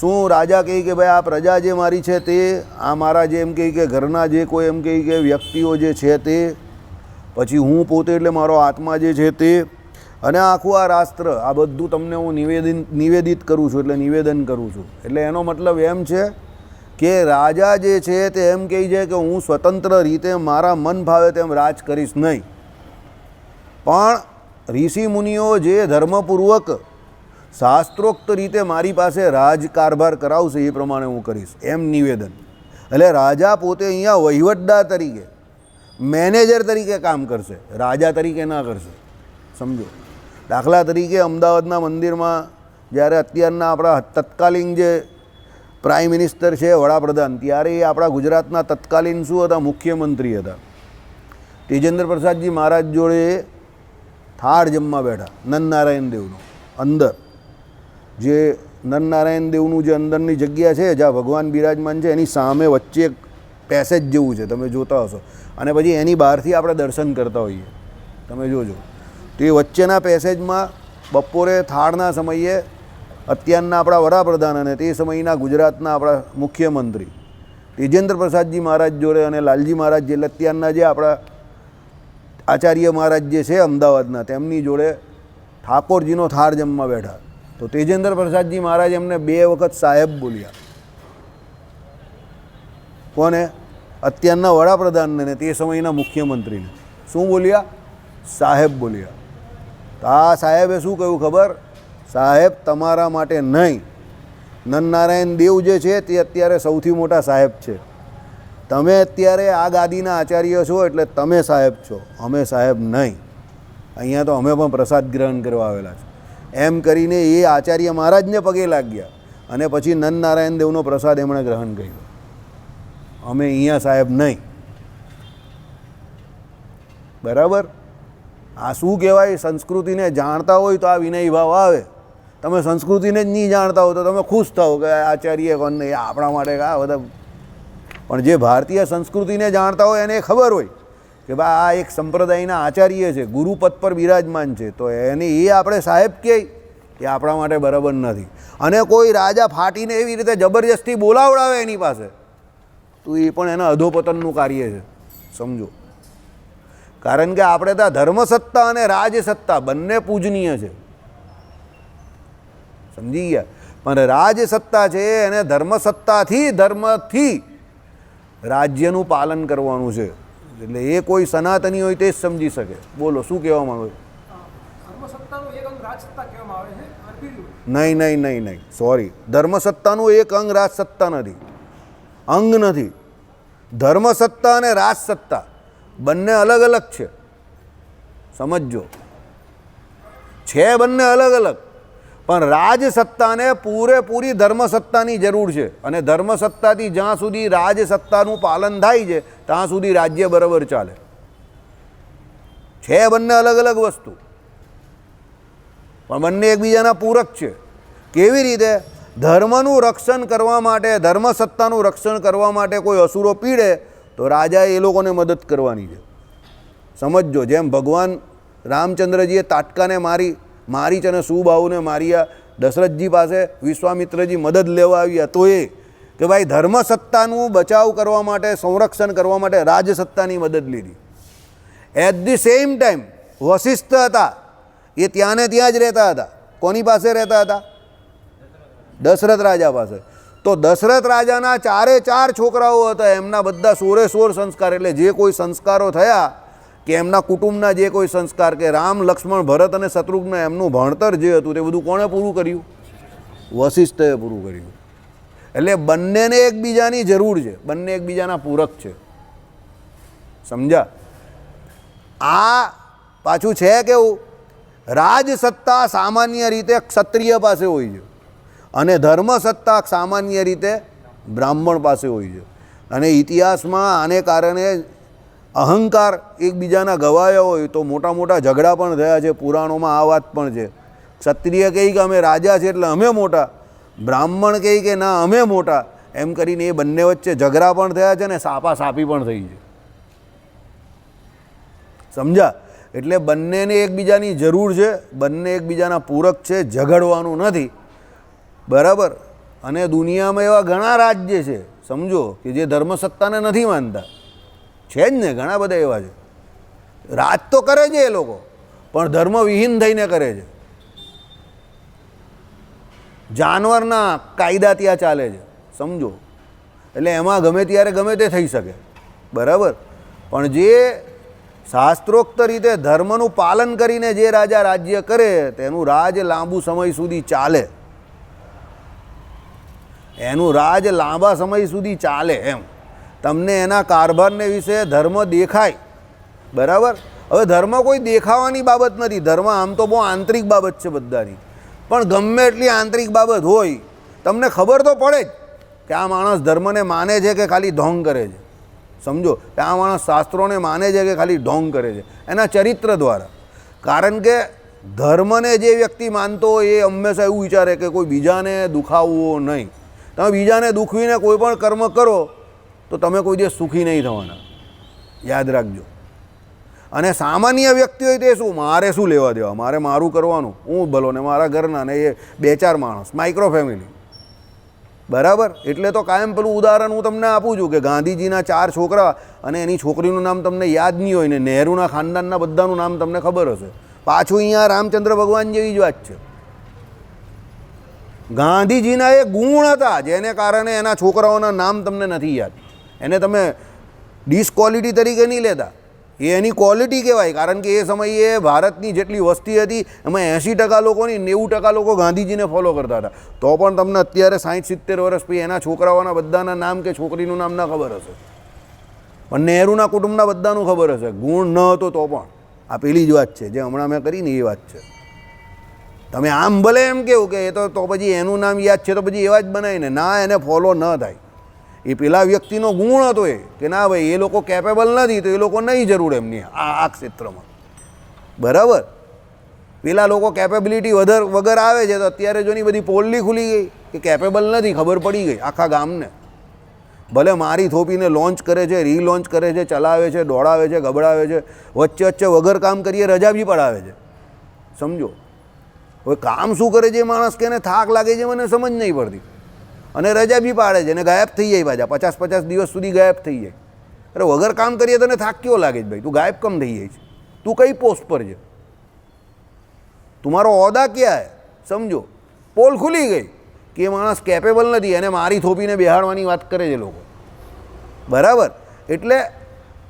Speaker 1: શું રાજા કહે કે ભાઈ આ પ્રજા જે મારી છે તે, આ મારા જે એમ કહે કે ઘરના જે કોઈ એમ કહે કે વ્યક્તિઓ જે છે તે, પછી હું પોતે એટલે મારો આત્મા જે છે તે, અને આખું આ રાષ્ટ્ર, આ બધું તમને હું નિવેદિત કરું છું, એટલે નિવેદન કરું છું. એટલે એનો મતલબ એમ છે કે રાજા જે છે તે એમ કહે છે કે હું સ્વતંત્ર રીતે મારા મન ભાવે તેમ રાજ કરીશ નહીં, પણ ઋષિ મુનિઓ જે ધર્મપૂર્વક શાસ્ત્રોક્ત રીતે મારી પાસે રાજ કારભાર કરાવશે એ પ્રમાણે હું કરીશ, એમ નિવેદન. એટલે રાજા પોતે અહીંયા વહીવટદાર તરીકે, મેનેજર તરીકે કામ કરશે, રાજા તરીકે ના કરશે, સમજો. દાખલા તરીકે અમદાવાદના મંદિરમાં જ્યારે અત્યારના આપણા તત્કાલીન જે પ્રાઇમ મિનિસ્ટર છે, વડાપ્રધાન, ત્યારે એ આપણા ગુજરાતના તત્કાલીન શું હતા, મુખ્યમંત્રી હતા. તેજેન્દ્ર પ્રસાદજી મહારાજ જોડે થાળ જમવા બેઠા, નરનારાયણ દેવનો. અંદર જે નરનારાયણ દેવનું જે અંદરની જગ્યા છે જ્યાં ભગવાન બિરાજમાન છે, એની સામે વચ્ચે એક પેસેજ જેવું છે, તમે જોતા હશો. અને પછી એની બહારથી આપણે દર્શન કરતા હોઈએ, તમે જોજો. તો એ વચ્ચેના પેસેજમાં બપોરે થાળના સમયે અત્યારના આપણા વડાપ્રધાન અને તે સમયના ગુજરાતના આપણા મુખ્યમંત્રી તેજેન્દ્ર પ્રસાદજી મહારાજ જોડે અને લાલજી મહારાજ જે અત્યારના જે આપણા આચાર્ય મહારાજ જે છે અમદાવાદના, તેમની જોડે ઠાકોરજીનો થાળ જમવા બેઠા. તો તેજેન્દ્ર પ્રસાદજી મહારાજ એમને 2 વખત સાહેબ બોલ્યા. કોને? અત્યારના વડાપ્રધાનને ને તે સમયના મુખ્યમંત્રીને. શું બોલ્યા? સાહેબ બોલ્યા. તો આ સાહેબે શું કહ્યું ખબર? સાહેબ તમારા માટે નહીં, નરનારાયણ દેવ જે છે તે અત્યારે સૌથી મોટા સાહેબ છે. તમે અત્યારે આ ગાદીના આચાર્ય છો એટલે તમે સાહેબ છો, અમે સાહેબ નહીં. અહીંયા તો અમે પણ પ્રસાદ ગ્રહણ કરવા આવેલા છે. એમ કરીને એ આચાર્ય મહારાજને પગે લાગ્યા અને પછી નરનારાયણ દેવનો પ્રસાદ એમણે ગ્રહણ કર્યો. અમે અહીંયા સાહેબ નહીં. બરાબર. આ શું કહેવાય? સંસ્કૃતિને જાણતા હોય તો આ વિનય ભાવ આવે. તમે સંસ્કૃતિને જ નહીં જાણતા હો તો તમે ખુશ થાઓ કે આચાર્ય કોણ નહીં, આપણા માટે આ બધા. પણ જે ભારતીય સંસ્કૃતિને જાણતા હોય એને ખબર હોય કે ભાઈ આ એક સંપ્રદાયના આચાર્ય છે, ગુરુપદ પર બિરાજમાન છે, તો એને એ આપણે સાહેબ કહે એ આપણા માટે બરાબર નથી. અને કોઈ રાજા ફાટીને એવી રીતે જબરજસ્તી બોલાવડાવે એની પાસે, તો એ પણ એના અધોપતનનું કાર્ય છે, સમજો. કારણ કે આપણે ત્યાં ધર્મસત્તા અને રાજસત્તા બંને પૂજનીય છે, સમજી ગયા. પણ રાજસત્તા છે એને ધર્મસત્તાથી, ધર્મથી રાજ્યનું પાલન કરવાનું છે. એટલે એ કોઈ સનાતની હોય તે જ સમજી શકે. બોલો શું કહેવા માંગો? નહીં નહીં નહીં નહીં, સોરી, ધર્મસત્તાનું એક અંગ રાજસત્તા નથી, અંગ નથી. ધર્મસત્તા અને રાજસત્તા બંને અલગ અલગ છે, સમજો. છે બંને અલગ અલગ, પણ રાજસત્તાને પૂરેપૂરી ધર્મસત્તાની જરૂર છે. અને ધર્મસત્તાથી જ્યાં સુધી રાજસત્તાનું પાલન થાય છે ત્યાં સુધી રાજ્ય બરાબર ચાલે. છે બંને અલગ અલગ વસ્તુ, પણ બંને એકબીજાના પૂરક છે. કેવી રીતે? ધર્મનું રક્ષણ કરવા માટે, ધર્મસત્તાનું રક્ષણ કરવા માટે કોઈ અસુરો પીડે તો રાજાએ એ લોકોને મદદ કરવાની છે, સમજો. જેમ ભગવાન રામચંદ્રજીએ તાટકાને મારી છે અને સુબાહુને માર્યા. દશરથજી પાસે વિશ્વામિત્રજી મદદ લેવા આવ્યા તો એ કે ભાઈ ધર્મસત્તાનું બચાવ કરવા માટે, સંરક્ષણ કરવા માટે રાજસત્તાની મદદ લીધી. At the same time Vashishtha હતા એ ત્યાં ને ત્યાં જ રહેતા હતા. કોની પાસે રહેતા હતા? દશરથ રાજા પાસે. તો દશરથ રાજાના 4 છોકરાઓ હતા, એમના બધા 16 સંસ્કાર, એટલે જે કોઈ સંસ્કારો થયા કે એમના કુટુંબના જે કોઈ સંસ્કાર, કે રામ, લક્ષ્મણ, ભરત અને શત્રુઘ્ન, એમનું ભણતર જે હતું તે બધું કોણે પૂરું કર્યું? વશિષ્ઠએ પૂરું કર્યું. એટલે બંનેને એકબીજાની જરૂર છે, બંને એકબીજાના પૂરક છે. સમજ્યા? આ પાછું છે કેવું, રાજસત્તા સામાન્ય રીતે ક્ષત્રિય પાસે હોય છે અને ધર્મસત્તા સામાન્ય રીતે બ્રાહ્મણ પાસે હોય છે. અને ઇતિહાસમાં આને કારણે અહંકાર એકબીજાના ગવાયા હોય તો મોટા મોટા ઝઘડા પણ થયા છે. પુરાણોમાં આ વાત પણ છે. ક્ષત્રિય કહે કે અમે રાજા છે એટલે અમે મોટા, બ્રાહ્મણ કહે કે ના અમે મોટા, એમ કરીને એ બંને વચ્ચે ઝઘડા પણ થયા છે ને સાપાસાપી પણ થઈ છે. સમજ્યા? એટલે બંનેને એકબીજાની જરૂર છે, બંને એકબીજાના પૂરક છે, ઝઘડવાનું નથી. બરાબર? અને દુનિયામાં એવા ઘણા રાજ્ય છે, સમજો, કે જે ધર્મસત્તાને નથી માનતા. છે જ ને, ઘણા બધા એવા છે. રાજ તો કરે છે એ લોકો, પણ ધર્મવિહીન થઈને કરે છે. જાનવરના કાયદા ત્યાં ચાલે છે, સમજો. એટલે એમાં ગમે ત્યારે ગમે તે થઈ શકે. બરાબર? પણ જે શાસ્ત્રોક્ત રીતે ધર્મનું પાલન કરીને જે રાજા રાજ્ય કરે તેનું રાજ લાંબુ સમય સુધી ચાલે. એનું રાજ લાંબા સમય સુધી ચાલે. એમ તમને એના કારભારને વિશે ધર્મ દેખાય. બરાબર? હવે ધર્મ કોઈ દેખાવાની બાબત નથી. ધર્મ આમ તો બહુ આંતરિક બાબત છે બધાની. પણ ગમે એટલી આંતરિક બાબત હોય, તમને ખબર તો પડે જ કે આ માણસ ધર્મને માને છે કે ખાલી ઢોંગ કરે છે. સમજો કે આ માણસ શાસ્ત્રોને માને છે કે ખાલી ઢોંગ કરે છે, એના ચરિત્ર દ્વારા. કારણ કે ધર્મને જે વ્યક્તિ માનતો હોય એ હંમેશા એવું વિચારે કે કોઈ બીજાને દુખાવવો નહીં. તમે બીજાને દુખવીને કોઈ પણ કર્મ કરો તો તમે કોઈ દિવસ સુખી નહીં થવાના. યાદ રાખજો. અને સામાન્ય વ્યક્તિ હોય તે શું, મારે શું લેવા દેવા, મારે મારું કરવાનું, હું ભલો ને મારા ઘરના ને એ 2-4 માણસ, માઇક્રો ફેમિલી. બરાબર? એટલે તો કાયમ પેલું ઉદાહરણ હું તમને આપું છું કે ગાંધીજીના 4 છોકરા અને એની છોકરીનું નામ તમને યાદ નહીં હોય ને નહેરુના ખાનદાનના બધાનું નામ તમને ખબર હશે. પાછું અહીંયા રામચંદ્ર ભગવાન જેવી જ વાત છે. ગાંધીજીના એ ગુણ હતા જેને કારણે એના છોકરાઓના નામ તમને નથી યાદ. એને તમે ડિસક્વોલિટી તરીકે નહીં લેતા, એ એની ક્વોલિટી કહેવાય. કારણ કે એ સમયે ભારતની જેટલી વસ્તી હતી એમાં 80% લોકોની 90% લોકો ગાંધીજીને ફોલો કરતા હતા. તો પણ તમને અત્યારે 60-70 વર્ષ પછી એના છોકરાઓના બધાના નામ કે છોકરીનું નામ ના ખબર હશે, પણ નહેરુના કુટુંબના બધાનું ખબર હશે. ગુણ ન હતો તો પણ. આ પેલી જ વાત છે જે હમણાં મેં કરીને એ વાત છે. તમે આમ ભલે એમ કેવું કે એ તો પછી એનું નામ યાદ છે તો પછી એવા જ બનાવીને ના, એને ફોલો ન થાય. એ પેલા વ્યક્તિનો ગુણ હતો એ કે ના ભાઈ એ લોકો કેપેબલ નથી તો એ લોકો નહીં જરૂર એમની આ ક્ષેત્રમાં. બરાબર? પેલા લોકો કેપેબિલિટી વગર આવે છે તો અત્યારે જોની બધી પોલની ખુલી ગઈ કે કેપેબલ નથી, ખબર પડી ગઈ આખા ગામને. ભલે મારી થોપીને લોન્ચ કરે છે, રીલોન્ચ કરે છે, ચલાવે છે, દોડાવે છે, ગબડાવે છે, વચ્ચે વચ્ચે વગર કામ કરીએ રજા બી પડાવે છે. સમજો હવે કામ શું કરે છે માણસ, કે એને થાક લાગે છે મને સમજ નહીં પડતી, અને રજા બી પાડે છે અને ગાયબ થઈ જાય પાછા 50-50 દિવસ સુધી ગાયબ થઈ જાય. અરે વગર કામ કરીએ તને થાક કેવો લાગે છે ભાઈ? તું ગાયબ કમ થઈ જાય છે? તું કઈ પોસ્ટ પર છે? તુમારો ઓદા ક્યાં હે? સમજો પોલ ખુલી ગઈ કે એ માણસ કેપેબલ નથી, એને મારી થોપીને બેહાડવાની વાત કરે છે લોકો. બરાબર? એટલે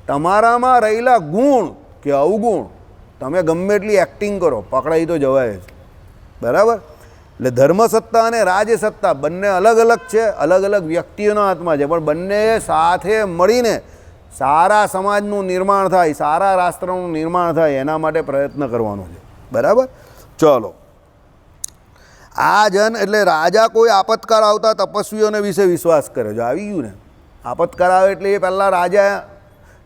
Speaker 1: તમારામાં રહેલા ગુણ કે અવગુણ તમે ગમે એટલી એક્ટિંગ કરો પકડાઈ તો જવાય જ. બરાબર? એટલે ધર્મસત્તા અને રાજસત્તા બંને અલગ અલગ છે, અલગ અલગ વ્યક્તિઓના હાથમાં છે, પણ બંને સાથે મળીને સારા સમાજનું નિર્માણ થાય, સારા રાષ્ટ્રનું નિર્માણ થાય એના માટે પ્રયત્ન કરવાનો છે. બરાબર? ચલો, આ જન એટલે રાજા કોઈ આપતકાળ આવતા તપસ્વીઓને વિશે વિશ્વાસ કરે. જો આવી ગયું ને આપતકાળ આવે એટલે એ પહેલાં રાજા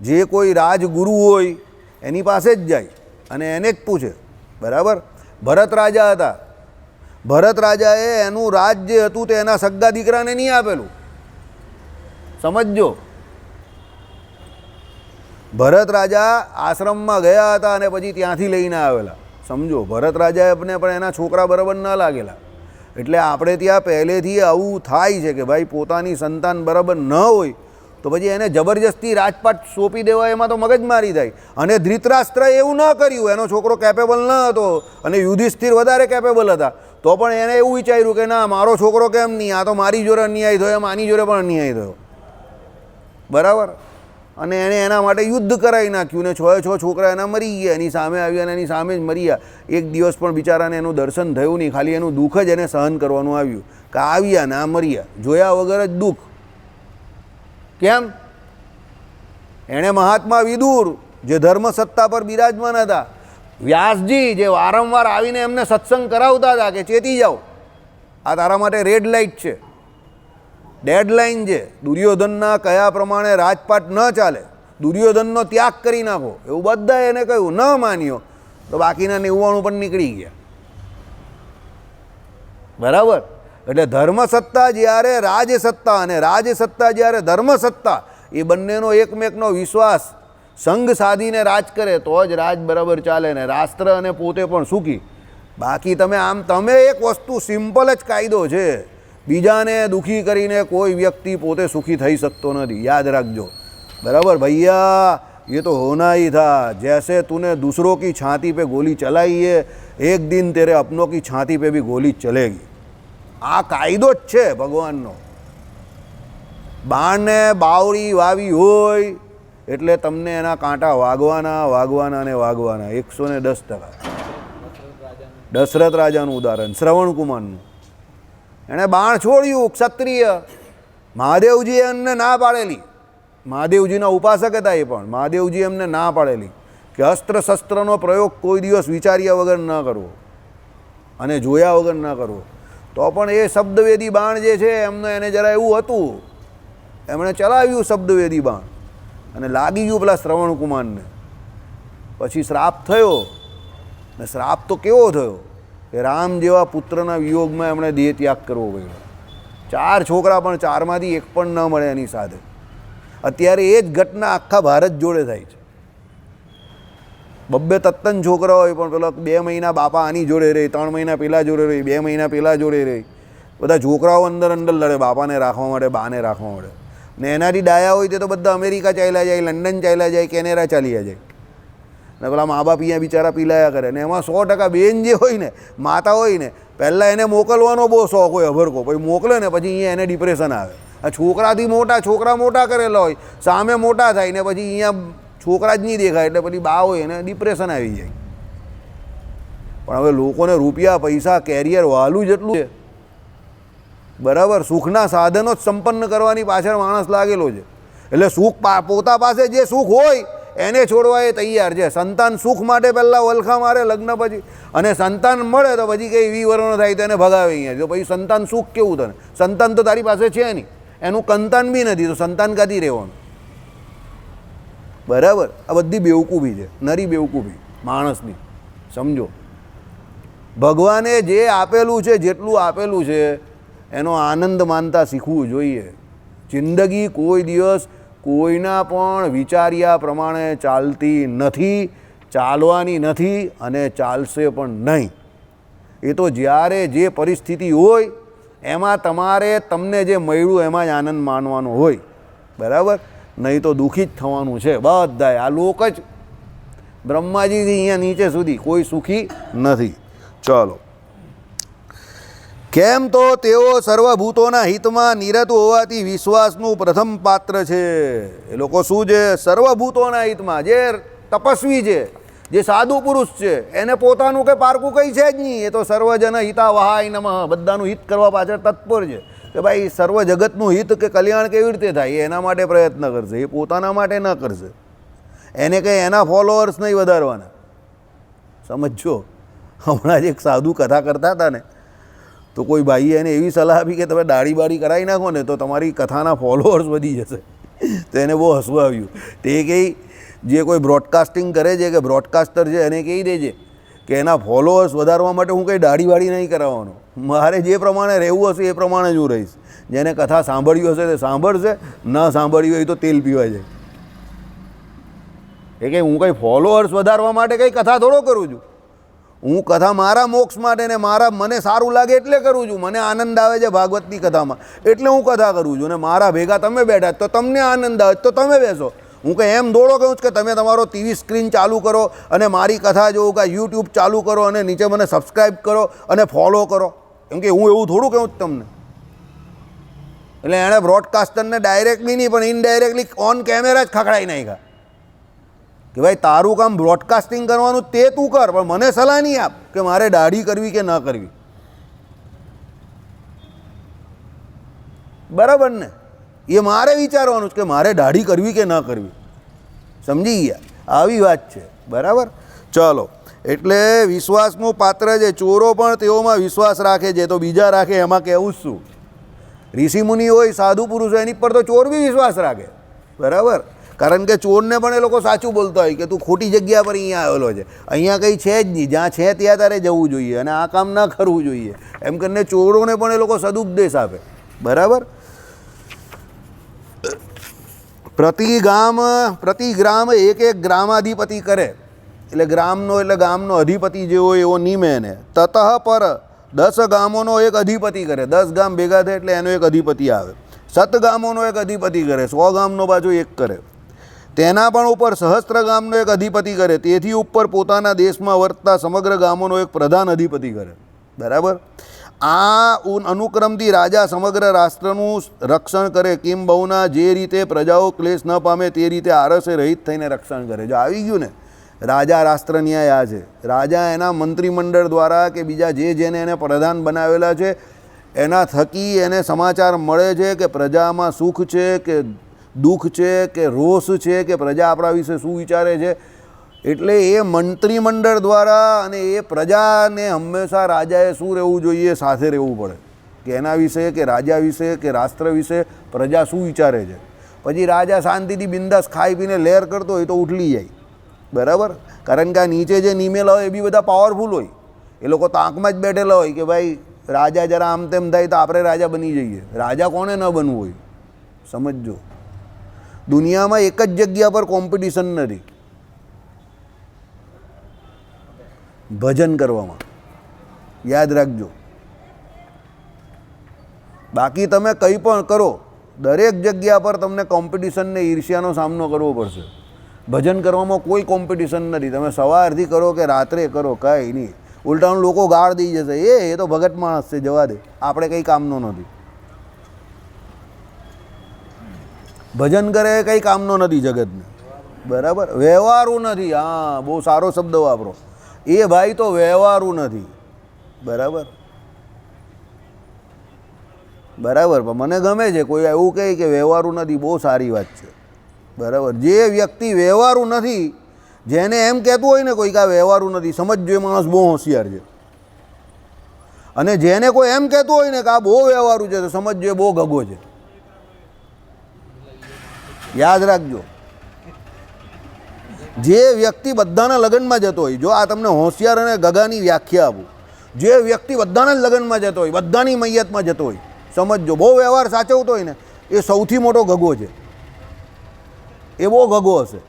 Speaker 1: જે કોઈ રાજગુરુ હોય એની પાસે જ જાય અને એને જ પૂછે. બરાબર? ભરત રાજા હતા, ભરત રાજાએ એનું રાજ જે હતું તે એના સગા દીકરાને નહીં આપેલું. સમજજો, ભરત રાજા આશ્રમમાં ગયા હતા અને પછી ત્યાંથી લઈને આવેલા. સમજો, ભરત રાજાને પણ એના છોકરા બરાબર ન લાગેલા એટલે આપણે ત્યાં પહેલેથી આવું થાય છે કે ભાઈ પોતાની સંતાન બરાબર ન હોય તો પછી એને જબરજસ્તી રાજપાટ સોંપી દેવા એમાં તો મગજમારી થાય. અને ધૃતરાષ્ટ્ર એવું ન કર્યું, એનો છોકરો કેપેબલ ન હતો અને યુધિષ્ઠિર વધારે કેપેબલ હતા, તો પણ એને એવું વિચાર્યું કે ના મારો છોકરો કેમ નહીં, આ તો મારી જોડે અન્યાય થયો, એમ આની જોડે પણ અન્યાય થયો, બરાબર. અને એણે એના માટે યુદ્ધ કરાવી નાખ્યું ને 6 છોકરા એના મરી ગયા, એની સામે આવ્યા અને એની સામે જ મરી ગયા. એક દિવસ પણ બિચારાને એનું દર્શન થયું નહીં, ખાલી એનું દુઃખ જ એને સહન કરવાનું આવ્યું કે આવ્યા ને આ મર્યા, જોયા વગર જ દુઃખ. કેમ? એણે મહાત્મા વિદુર જે ધર્મ સત્તા પર બિરાજમાન હતા, વ્યાસજી જે વારંવાર આવીને એમને સત્સંગ કરાવતા હતા કે ચેતી જાઓ, આ તારા માટે રેડ લાઇટ છે, ડેડલાઇન છે, દુર્યોધનના કયા પ્રમાણે રાજપાટ ન ચાલે, દુર્યોધનનો ત્યાગ કરી નાખો, એવું બધા એને કહ્યું. ન માન્યો તો બાકીના 99 પણ નીકળી ગયા, બરાબર. એટલે ધર્મસત્તા જ્યારે રાજસત્તા અને રાજસત્તા જ્યારે ધર્મસત્તા, એ બંનેનો એકમેકનો વિશ્વાસ સંગ સાધીને રાજ કરે તો જ રાજ બરાબર ચાલે ને રાષ્ટ્ર અને પોતે પણ સુખી. બાકી તમે એક વસ્તુ સિમ્પલ જ કાયદો છે, બીજાને દુઃખી કરીને કોઈ વ્યક્તિ પોતે સુખી થઈ શકતો નથી, યાદ રાખજો, બરાબર ભૈયા. ये तो होना ही था, जैसे तूने दूसरों की छाती पे गोली चलाई है, एक दिन तेरे अपनों की छाती पे भी गोली चलेगी. આ કાયદો જ છે ભગવાનનો. બાણને બાવળી વાવી હોય એટલે તમને એના કાંટા વાગવાના ને વાગવાના. 110%. દશરથ રાજાનું ઉદાહરણ, શ્રવણ કુમારનું. એણે બાણ છોડ્યું, ક્ષત્રિય. મહાદેવજીએ એમને ના પાડેલી, મહાદેવજીના ઉપાસક હતા એ પણ, મહાદેવજી એમને ના પાડેલી કે અસ્ત્ર શસ્ત્રનો પ્રયોગ કોઈ દિવસ વિચાર્યા વગર ન કરવો અને જોયા વગર ન કરવો. તો પણ એ શબ્દવેદી બાણ જે છે એમને એને જરા એવું હતું, એમણે ચલાવ્યું શબ્દવેદી બાણ અને લાગી ગયું પેલા શ્રવણકુમારને. પછી શ્રાપ થયો, ને શ્રાપ તો કેવો થયો કે રામ જેવા પુત્રના વિયોગમાં એમણે દેહ ત્યાગ કરવો પડ્યો. 4 છોકરા પણ 4માંથી એક પણ ન મળે એની સાથે. અત્યારે એ જ ઘટના આખા ભારત જોડે થાય છે. 2 તત્તન છોકરા હોય પણ પેલો 2 મહિના બાપા આની જોડે રહી, 3 મહિના પેલા જોડે રહી, 2 મહિના પેલા જોડે રહી. બધા છોકરાઓ અંદર લડે બાપાને રાખવા માટે, બાને રાખવા માટે. ને એનાથી ડાયા હોય તે તો બધા અમેરિકા ચાલ્યા જાય, લંડન ચાલ્યા જાય, કેનેડા ચાલ્યા જાય. ને પેલા મા બાપ અહીંયા બિચારા પીલાયા કરે. ને એમાં 100% બેન જે હોય ને, માતા હોય ને, પહેલાં એને મોકલવાનો બહુ શોખ હોય, અભરકો, પછી મોકલે ને પછી અહીંયા એને ડિપ્રેશન આવે. આ છોકરા મોટા કરેલા હોય, સામે મોટા થાય ને પછી અહીંયા છોકરા જ નહીં દેખાય એટલે પછી બા હોય એને ડિપ્રેશન આવી જાય. પણ હવે લોકોને રૂપિયા પૈસા કેરિયર વાલું જેટલું છે, બરાબર, સુખના સાધનો જ સંપન્ન કરવાની પાછળ માણસ લાગેલો છે. એટલે સુખ પોતા પાસે જે સુખ હોય એને છોડવા એ તૈયાર છે. સંતાન સુખ માટે પહેલાં વલખા મારે લગ્ન પછી, અને સંતાન મળે તો પછી કંઈ 20 વર્ષનો થાય તો એને ભગાવે અહીંયા. તો પછી સંતાન સુખ કેવું તને? સંતાન તો તારી પાસે છે નહીં, એનું કંતાન બી નથી, તો સંતાન ક્યાંથી રહેવાનું? બરાબર. આ બધી બેવકૂફી છે, નરી બેવકૂફી માણસની. સમજો, ભગવાને જે આપેલું છે, જેટલું આપેલું છે એનો આનંદ માનતા શીખવું જોઈએ. જિંદગી કોઈ દિવસ કોઈના પણ વિચાર્યા પ્રમાણે ચાલતી નથી, ચાલવાની નથી અને ચાલશે પણ નહીં. એ તો જ્યારે જે પરિસ્થિતિ હોય એમાં તમને જે મળ્યું એમાં જ આનંદ માનવાનો હોય, બરાબર. નહીં તો દુઃખી જ થવાનું છે બધાય. આ લોક જ બ્રહ્માજીથી અહીંયા નીચે સુધી કોઈ સુખી નથી. ચાલો, કેમ તો તેઓ સર્વભૂતોના હિતમાં નિરત હોવાથી વિશ્વાસનું પ્રથમ પાત્ર છે. એ લોકો શું છે? સર્વભૂતોના હિતમાં. જે તપસ્વી છે, જે સાધુ પુરુષ છે, એને પોતાનું કંઈ પારકું કંઈ છે જ નહીં. એ તો સર્વજન હિતાવહાય નમઃ, બધાનું હિત કરવા પાછળ તત્પર છે કે ભાઈ સર્વ જગતનું હિત કે કલ્યાણ કેવી રીતે થાય એના માટે પ્રયત્ન કરશે. એ પોતાના માટે ન કરશે, એને કંઈ એના ફોલોઅર્સ નહીં વધારવાના. સમજો, હમણાં જ એક સાધુ કથા કરતા હતા ને, તો કોઈ ભાઈએ એને એવી સલાહ આપી કે તમે દાઢી બાળી કરાવી નાખો ને તો તમારી કથાના ફોલોઅર્સ વધી જશે. તો એને બહુ હસવું આવ્યું. તે કંઈ જે કોઈ બ્રોડકાસ્ટિંગ કરે છે કે બ્રોડકાસ્ટર છે એને કહી દેજે કે એના ફોલોઅર્સ વધારવા માટે હું કંઈ દાઢી બાળી નહીં કરાવવાનો, મારે જે પ્રમાણે રહેવું હશે એ પ્રમાણે જ હું રહીશ. જેને કથા સાંભળ્યું હશે તે સાંભળશે, ન સાંભળ્યું હોય તો તેલ પીવા જાય. એ કંઈ હું કંઈ ફોલોઅર્સ વધારવા માટે કંઈ કથા થોડો કરું છું. હું કથા મારા મોક્ષ માટે ને મને સારું લાગે એટલે કરું છું. મને આનંદ આવે છે ભાગવતની કથામાં એટલે હું કથા કરું છું. ને મારા ભેગા તમે બેઠા તો તમને આનંદ આવે તો તમે બેસો. હું કંઈ એમ દોડો કહું છું કે તમે તમારો ટીવી સ્ક્રીન ચાલુ કરો અને મારી કથા જોઉં કે યુટ્યુબ ચાલુ કરો અને નીચે મને સબસ્ક્રાઈબ કરો અને ફોલો કરો. કેમ કે હું એવું થોડું કહું છું તમને. એટલે એણે બ્રોડકાસ્ટરને ડાયરેક્ટલી નહીં પણ ઇનડાયરેક્ટલી ઓન કેમેરા જ ખખડાઈ નાખ્યા કે ભાઈ તારું કામ બ્રોડકાસ્ટિંગ કરવાનું તે તું કર, પણ મને સલાહ નહીં આપ કે મારે દાઢી કરવી કે ન કરવી. બરાબર ને? એ મારે વિચારવાનું છે કે મારે દાઢી કરવી કે ન કરવી. સમજી ગયા? આવી વાત છે. બરાબર? ચલો, એટલે વિશ્વાસનું પાત્ર છે. ચોરો પણ તેઓમાં વિશ્વાસ રાખે છે તો બીજા રાખે એમાં કહેવું જ શું? ઋષિમુનિ હોય, સાધુ પુરુષ હોય, એની પર તો ચોર બી વિશ્વાસ રાખે. બરાબર? કારણ કે ચોરને પણ એ લોકો સાચું બોલતા હોય કે તું ખોટી જગ્યા પર અહીંયા આવેલો છે, અહીંયા કંઈ છે જ નહીં, જ્યાં છે ત્યાં તારે જવું જોઈએ અને આ કામ ન કરવું જોઈએ, એમ કરીને ચોરોને પણ એ લોકો સદુપદેશ આપે. બરાબર? પ્રતિ ગ્રામ એક ગ્રામાધિપતિ કરે, એટલે ગામનો અધિપતિ જે હોય એવો નિમે એને. તતઃ પર 10 ગામોનો એક અધિપતિ કરે. 10 ગામ ભેગા થાય એટલે એનો એક અધિપતિ આવે. 7 ગામોનો એક અધિપતિ કરે. 100 ગામનો બાજુ એક કરે. તેના પણ ઉપર સહસ્ત્ર ગામનો એક અધિપતિ કરે. તેથી ઉપર પોતાના દેશમાં વર્તતા સમગ્ર ગામોનો એક પ્રધાન અધિપતિ કરે. બરાબર? આ અનુક્રમથી રાજા સમગ્ર રાષ્ટ્રનું રક્ષણ કરે. કિમ બહુના જે રીતે પ્રજાઓ ક્લેશ ન પામે તે રીતે આરસે રહિત થઈને રક્ષણ કરે. જો આવી ગયું ને, રાજા રાષ્ટ્ર ન્યાય આ છે. રાજા એના મંત્રીમંડળ દ્વારા કે બીજા જેને એને પ્રધાન બનાવેલા છે એના થકી એને સમાચાર મળે છે કે પ્રજામાં સુખ છે કે દુઃખ છે કે રોષ છે કે પ્રજા આપણા વિશે શું વિચારે છે. એટલે એ મંત્રીમંડળ દ્વારા અને એ પ્રજાને હંમેશા રાજાએ શું રહેવું જોઈએ, સાથે રહેવું પડે કે એના વિશે કે રાજા વિશે કે રાષ્ટ્ર વિશે પ્રજા શું વિચારે છે. પછી રાજા શાંતિથી બિંદાસ ખાઈ પીને લહેર કરતો હોય તો ઉઠલી જાય. બરાબર? કારણ કે આ નીચે જે નિમેલા હોય એ બી બધા પાવરફુલ હોય. એ લોકો તાકમાં જ બેઠેલા હોય કે ભાઈ રાજા જરા આમ તેમ થાય તો આપણે રાજા બની જઈએ. રાજા કોને ન બનવું હોય? સમજજો, દુનિયામાં એક જ જગ્યા પર કોમ્પિટિશન નથી, ભજન કરવામાં. યાદ રાખજો. બાકી તમે કંઈ પણ કરો, દરેક જગ્યા પર તમને કોમ્પિટિશનને ઈર્ષ્યાનો સામનો કરવો પડશે. ભજન કરવામાં કોઈ કોમ્પિટિશન નથી. તમે સવારથી કરો કે રાત્રે કરો, કાંઈ નહીં. ઉલટાનું લોકો ગાળ દઈ જશે, એ તો ભગત માણસ છે, જવા દે, આપણે કંઈ કામનો નથી. ભજન કરે એ કંઈ કામનો નથી જગતને. બરાબર? વ્યવહારું નથી. હા, બહુ સારો શબ્દ વાપરો. એ ભાઈ તો વ્યવહારું નથી. બરાબર? બરાબર? પણ મને ગમે છે કોઈ એવું કહે કે વ્યવહારું નથી, બહુ સારી વાત છે. બરાબર? જે વ્યક્તિ વ્યવહારું નથી, જેને એમ કહેતું હોય ને કોઈ કે આ વ્યવહારું નથી, સમજજો એ માણસ બહુ હોશિયાર છે. અને જેને કોઈ એમ કહેતું હોય ને કે આ બહુ વ્યવહારું છે તો સમજજો એ બહુ ગગો છે. યાદ રાખજો. જે વ્યક્તિ બધાના લગ્નમાં જતો હોય, જો આ તમને હોશિયાર અને ગગાની વ્યાખ્યા આપું, જે વ્યક્તિ બધાના જ લગ્નમાં જતો હોય, બધાની મૈયતમાં જતો હોય, સમજજો બહુ વ્યવહાર સાચવતો હોય ને એ સૌથી મોટો ગગો છે. એ બહુ ગગો હશે.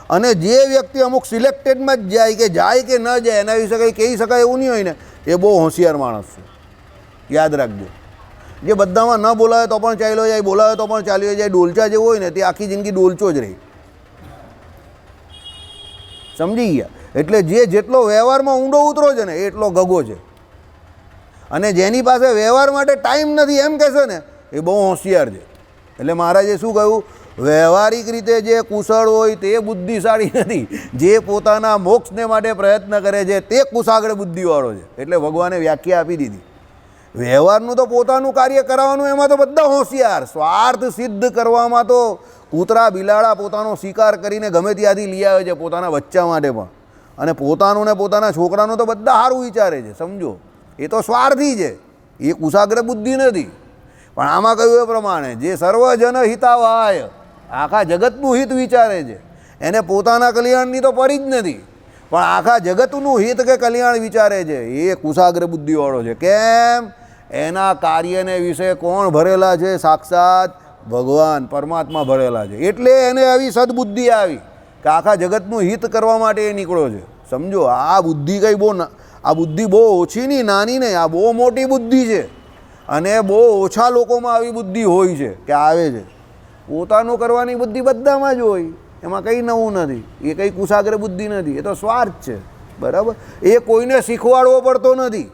Speaker 1: અને જે વ્યક્તિ અમુક સિલેક્ટેડમાં જ જાય કે ન જાય એના વિશે કંઈ કહી શકાય એવું નહીં હોય ને એ બહુ હોશિયાર માણસ છે. યાદ રાખજો. જે બધામાં ન બોલાવે તો પણ ચાલ્યો જાય, બોલાવે તો પણ ચાલ્યો જાય, ડોલચા જેવો હોય ને તે આખી જિંદગી ડોલચો જ રહી. સમજી ગયા? એટલે જે જેટલો વ્યવહારમાં ઊંડો ઉતરો છે ને એટલો ગગો છે. અને જેની પાસે વ્યવહાર માટે ટાઈમ નથી એમ કહેશે ને એ બહુ હોશિયાર છે. એટલે મહારાજે શું કહ્યું? વ્યવહારિક રીતે જે કુશળ હોય તે બુદ્ધિશાળી નથી, જે પોતાના મોક્ષને માટે પ્રયત્ન કરે છે તે કુશાગ્ર બુદ્ધિવાળો છે. એટલે ભગવાને વ્યાખ્યા આપી દીધી. વ્યવહારનું તો પોતાનું કાર્ય કરાવવાનું એમાં તો બધા હોશિયાર. સ્વાર્થ સિદ્ધ કરવામાં તો કૂતરા બિલાડા પોતાનો શિકાર કરીને ગમે ત્યાંથી લઈ આવે છે પોતાના બચ્ચા માટે પણ. અને પોતાનું ને પોતાના છોકરાનું તો બધા સારું વિચારે છે. સમજો, એ તો સ્વાર્થી છે, એ કુશાગ્ર બુદ્ધિ નથી. પણ આમાં કહ્યું એ પ્રમાણે જે સર્વજન હિતાવાય, આખા જગતનું હિત વિચારે છે, એને પોતાના કલ્યાણની તો પડી જ નથી, પણ આખા જગતનું હિત કે કલ્યાણ વિચારે છે, એ કુશાગ્ર બુદ્ધિવાળો છે. કેમ? એના કાર્યને વિશે કોણ ભરેલા છે? સાક્ષાત ભગવાન પરમાત્મા ભરેલા છે. એટલે એને આવી સદબુદ્ધિ આવી કે આખા જગતનું હિત કરવા માટે એ નીકળ્યો છે. સમજો. આ બુદ્ધિ કંઈ આ બુદ્ધિ બહુ ઓછી નહીં, નાની નહીં, આ બહુ મોટી બુદ્ધિ છે. અને બહુ ઓછા લોકોમાં આવી બુદ્ધિ હોય છે કે આવે છે. પોતાનું કરવાની બુદ્ધિ બધામાં જ હોય, એમાં કંઈ નવું નથી. એ કંઈ કુશાગ્ર બુદ્ધિ નથી, એ તો સ્વાર્થ છે. બરાબર. એ કોઈને શીખવાડવો પડતો નથી.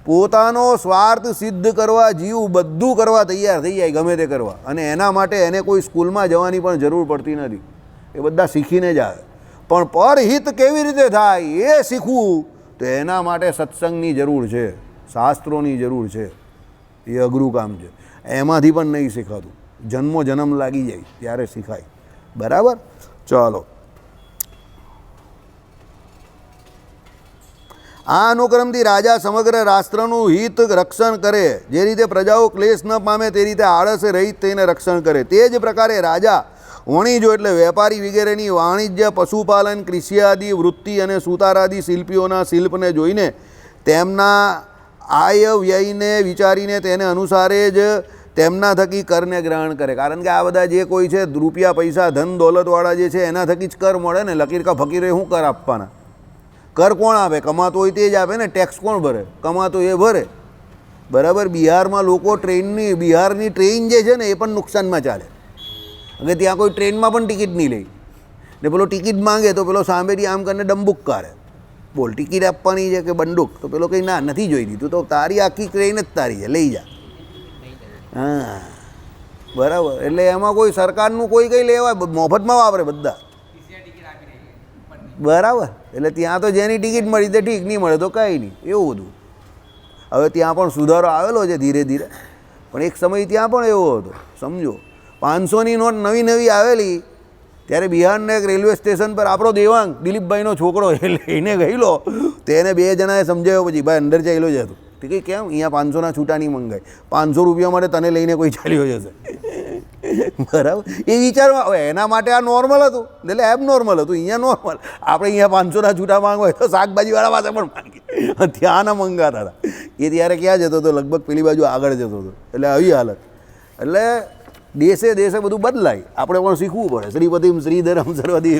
Speaker 1: પોતાનો સ્વાર્થ સિદ્ધ કરવા જીવ બધું કરવા તૈયાર થઈ જાય, ગમે તે કરવા. અને એના માટે એને કોઈ સ્કૂલમાં જવાની પણ જરૂર પડતી નથી. એ બધા શીખીને જ આવે. પણ પરહિત કેવી રીતે થાય એ શીખવું તો એના માટે સત્સંગની જરૂર છે, શાસ્ત્રોની જરૂર છે. એ અઘરું કામ છે. એમાંથી પણ નહીં શીખાતું. જન્મ લાગી જાય ત્યારે શીખાય. બરાબર. ચાલો, આ અનુક્રમથી રાજા સમગ્ર રાષ્ટ્રનું હિત રક્ષણ કરે. જે રીતે પ્રજાઓ ક્લેશ ન પામે તે રીતે આળસે રહિત થઈને રક્ષણ કરે. તે જ પ્રકારે રાજા વણિજો એટલે વેપારી વગેરેની વાણિજ્ય, પશુપાલન, કૃષિ આદિ વૃત્તિ અને સુતારાદી શિલ્પીઓના શિલ્પને જોઈને તેમના આય વ્યયને વિચારીને તેને અનુસારે જ તેમના થકી કરને ગ્રહણ કરે. કારણ કે આ બધા જે કોઈ છે રૂપિયા પૈસા ધન દોલતવાળા જે છે એના થકી જ કર મળે ને. લકીર કા ફકીરે શું કર આપવાના? કર કોણ આપે? કમાતો હોય તે જ આપે ને. ટેક્સ કોણ ભરે? કમાતો એ ભરે. બરાબર. બિહારમાં લોકો બિહારની ટ્રેન જે છે ને એ પણ નુકસાનમાં ચાલે. અને ત્યાં કોઈ ટ્રેનમાં પણ ટિકિટ નહીં લે ને પેલો ટિકિટ માંગે તો પેલો સામેથી આમ કરીને ડંબુક કરે. બોલ, ટિકિટ આપવાની છે કે બંદૂક? તો પેલો કંઈ ના નથી જોઈ દીધું. તો તારી આખી ટ્રેન જ તારી છે, લઈ જા. હા, બરાબર. એટલે એમાં કોઈ સરકારનું કોઈ કંઈ લેવાય, મફતમાં વાપરે બધા. બરાબર. એટલે ત્યાં તો જેની ટિકિટ મળી તે ઠીક, નહીં મળે તો કંઈ નહીં, એવું બધું. હવે ત્યાં પણ સુધારો આવેલો છે ધીરે ધીરે, પણ એક સમય ત્યાં પણ એવો હતો. સમજો, 500ની નોટ નવી આવેલી ત્યારે બિહારના એક રેલવે સ્ટેશન પર આપણો દેવાંગ દિલીપભાઈનો છોકરો એ લઈને ગયેલો. તેને 2 જણાએ સમજાવ્યો, પછી ભાઈ અંદર ચાલ્યો જતો. ઠીક છે, કેમ અહીંયા 500ના છૂટા નહીં મંગાય? 500 રૂપિયા માટે તને લઈને કોઈ ચાલ્યો જશે? બરાબર. એ વિચારમાં હવે એના માટે આ નોર્મલ હતું, એટલે એબ નોર્મલ હતું. અહીંયા નોર્મલ. આપણે અહીંયા 500ના છૂટા માંગવા હોય તો શાકભાજીવાળા પાસે પણ માંગીએ, ત્યાં ના મંગાતા હતા. એ ત્યારે ક્યાં જતો હતો? લગભગ પેલી બાજુ આગળ જતો હતો. એટલે આવી હાલત. એટલે દેશે બધું બદલાય, આપણે પણ શીખવું પડે. શ્રીપતિમ શ્રીધરમ સર્વદી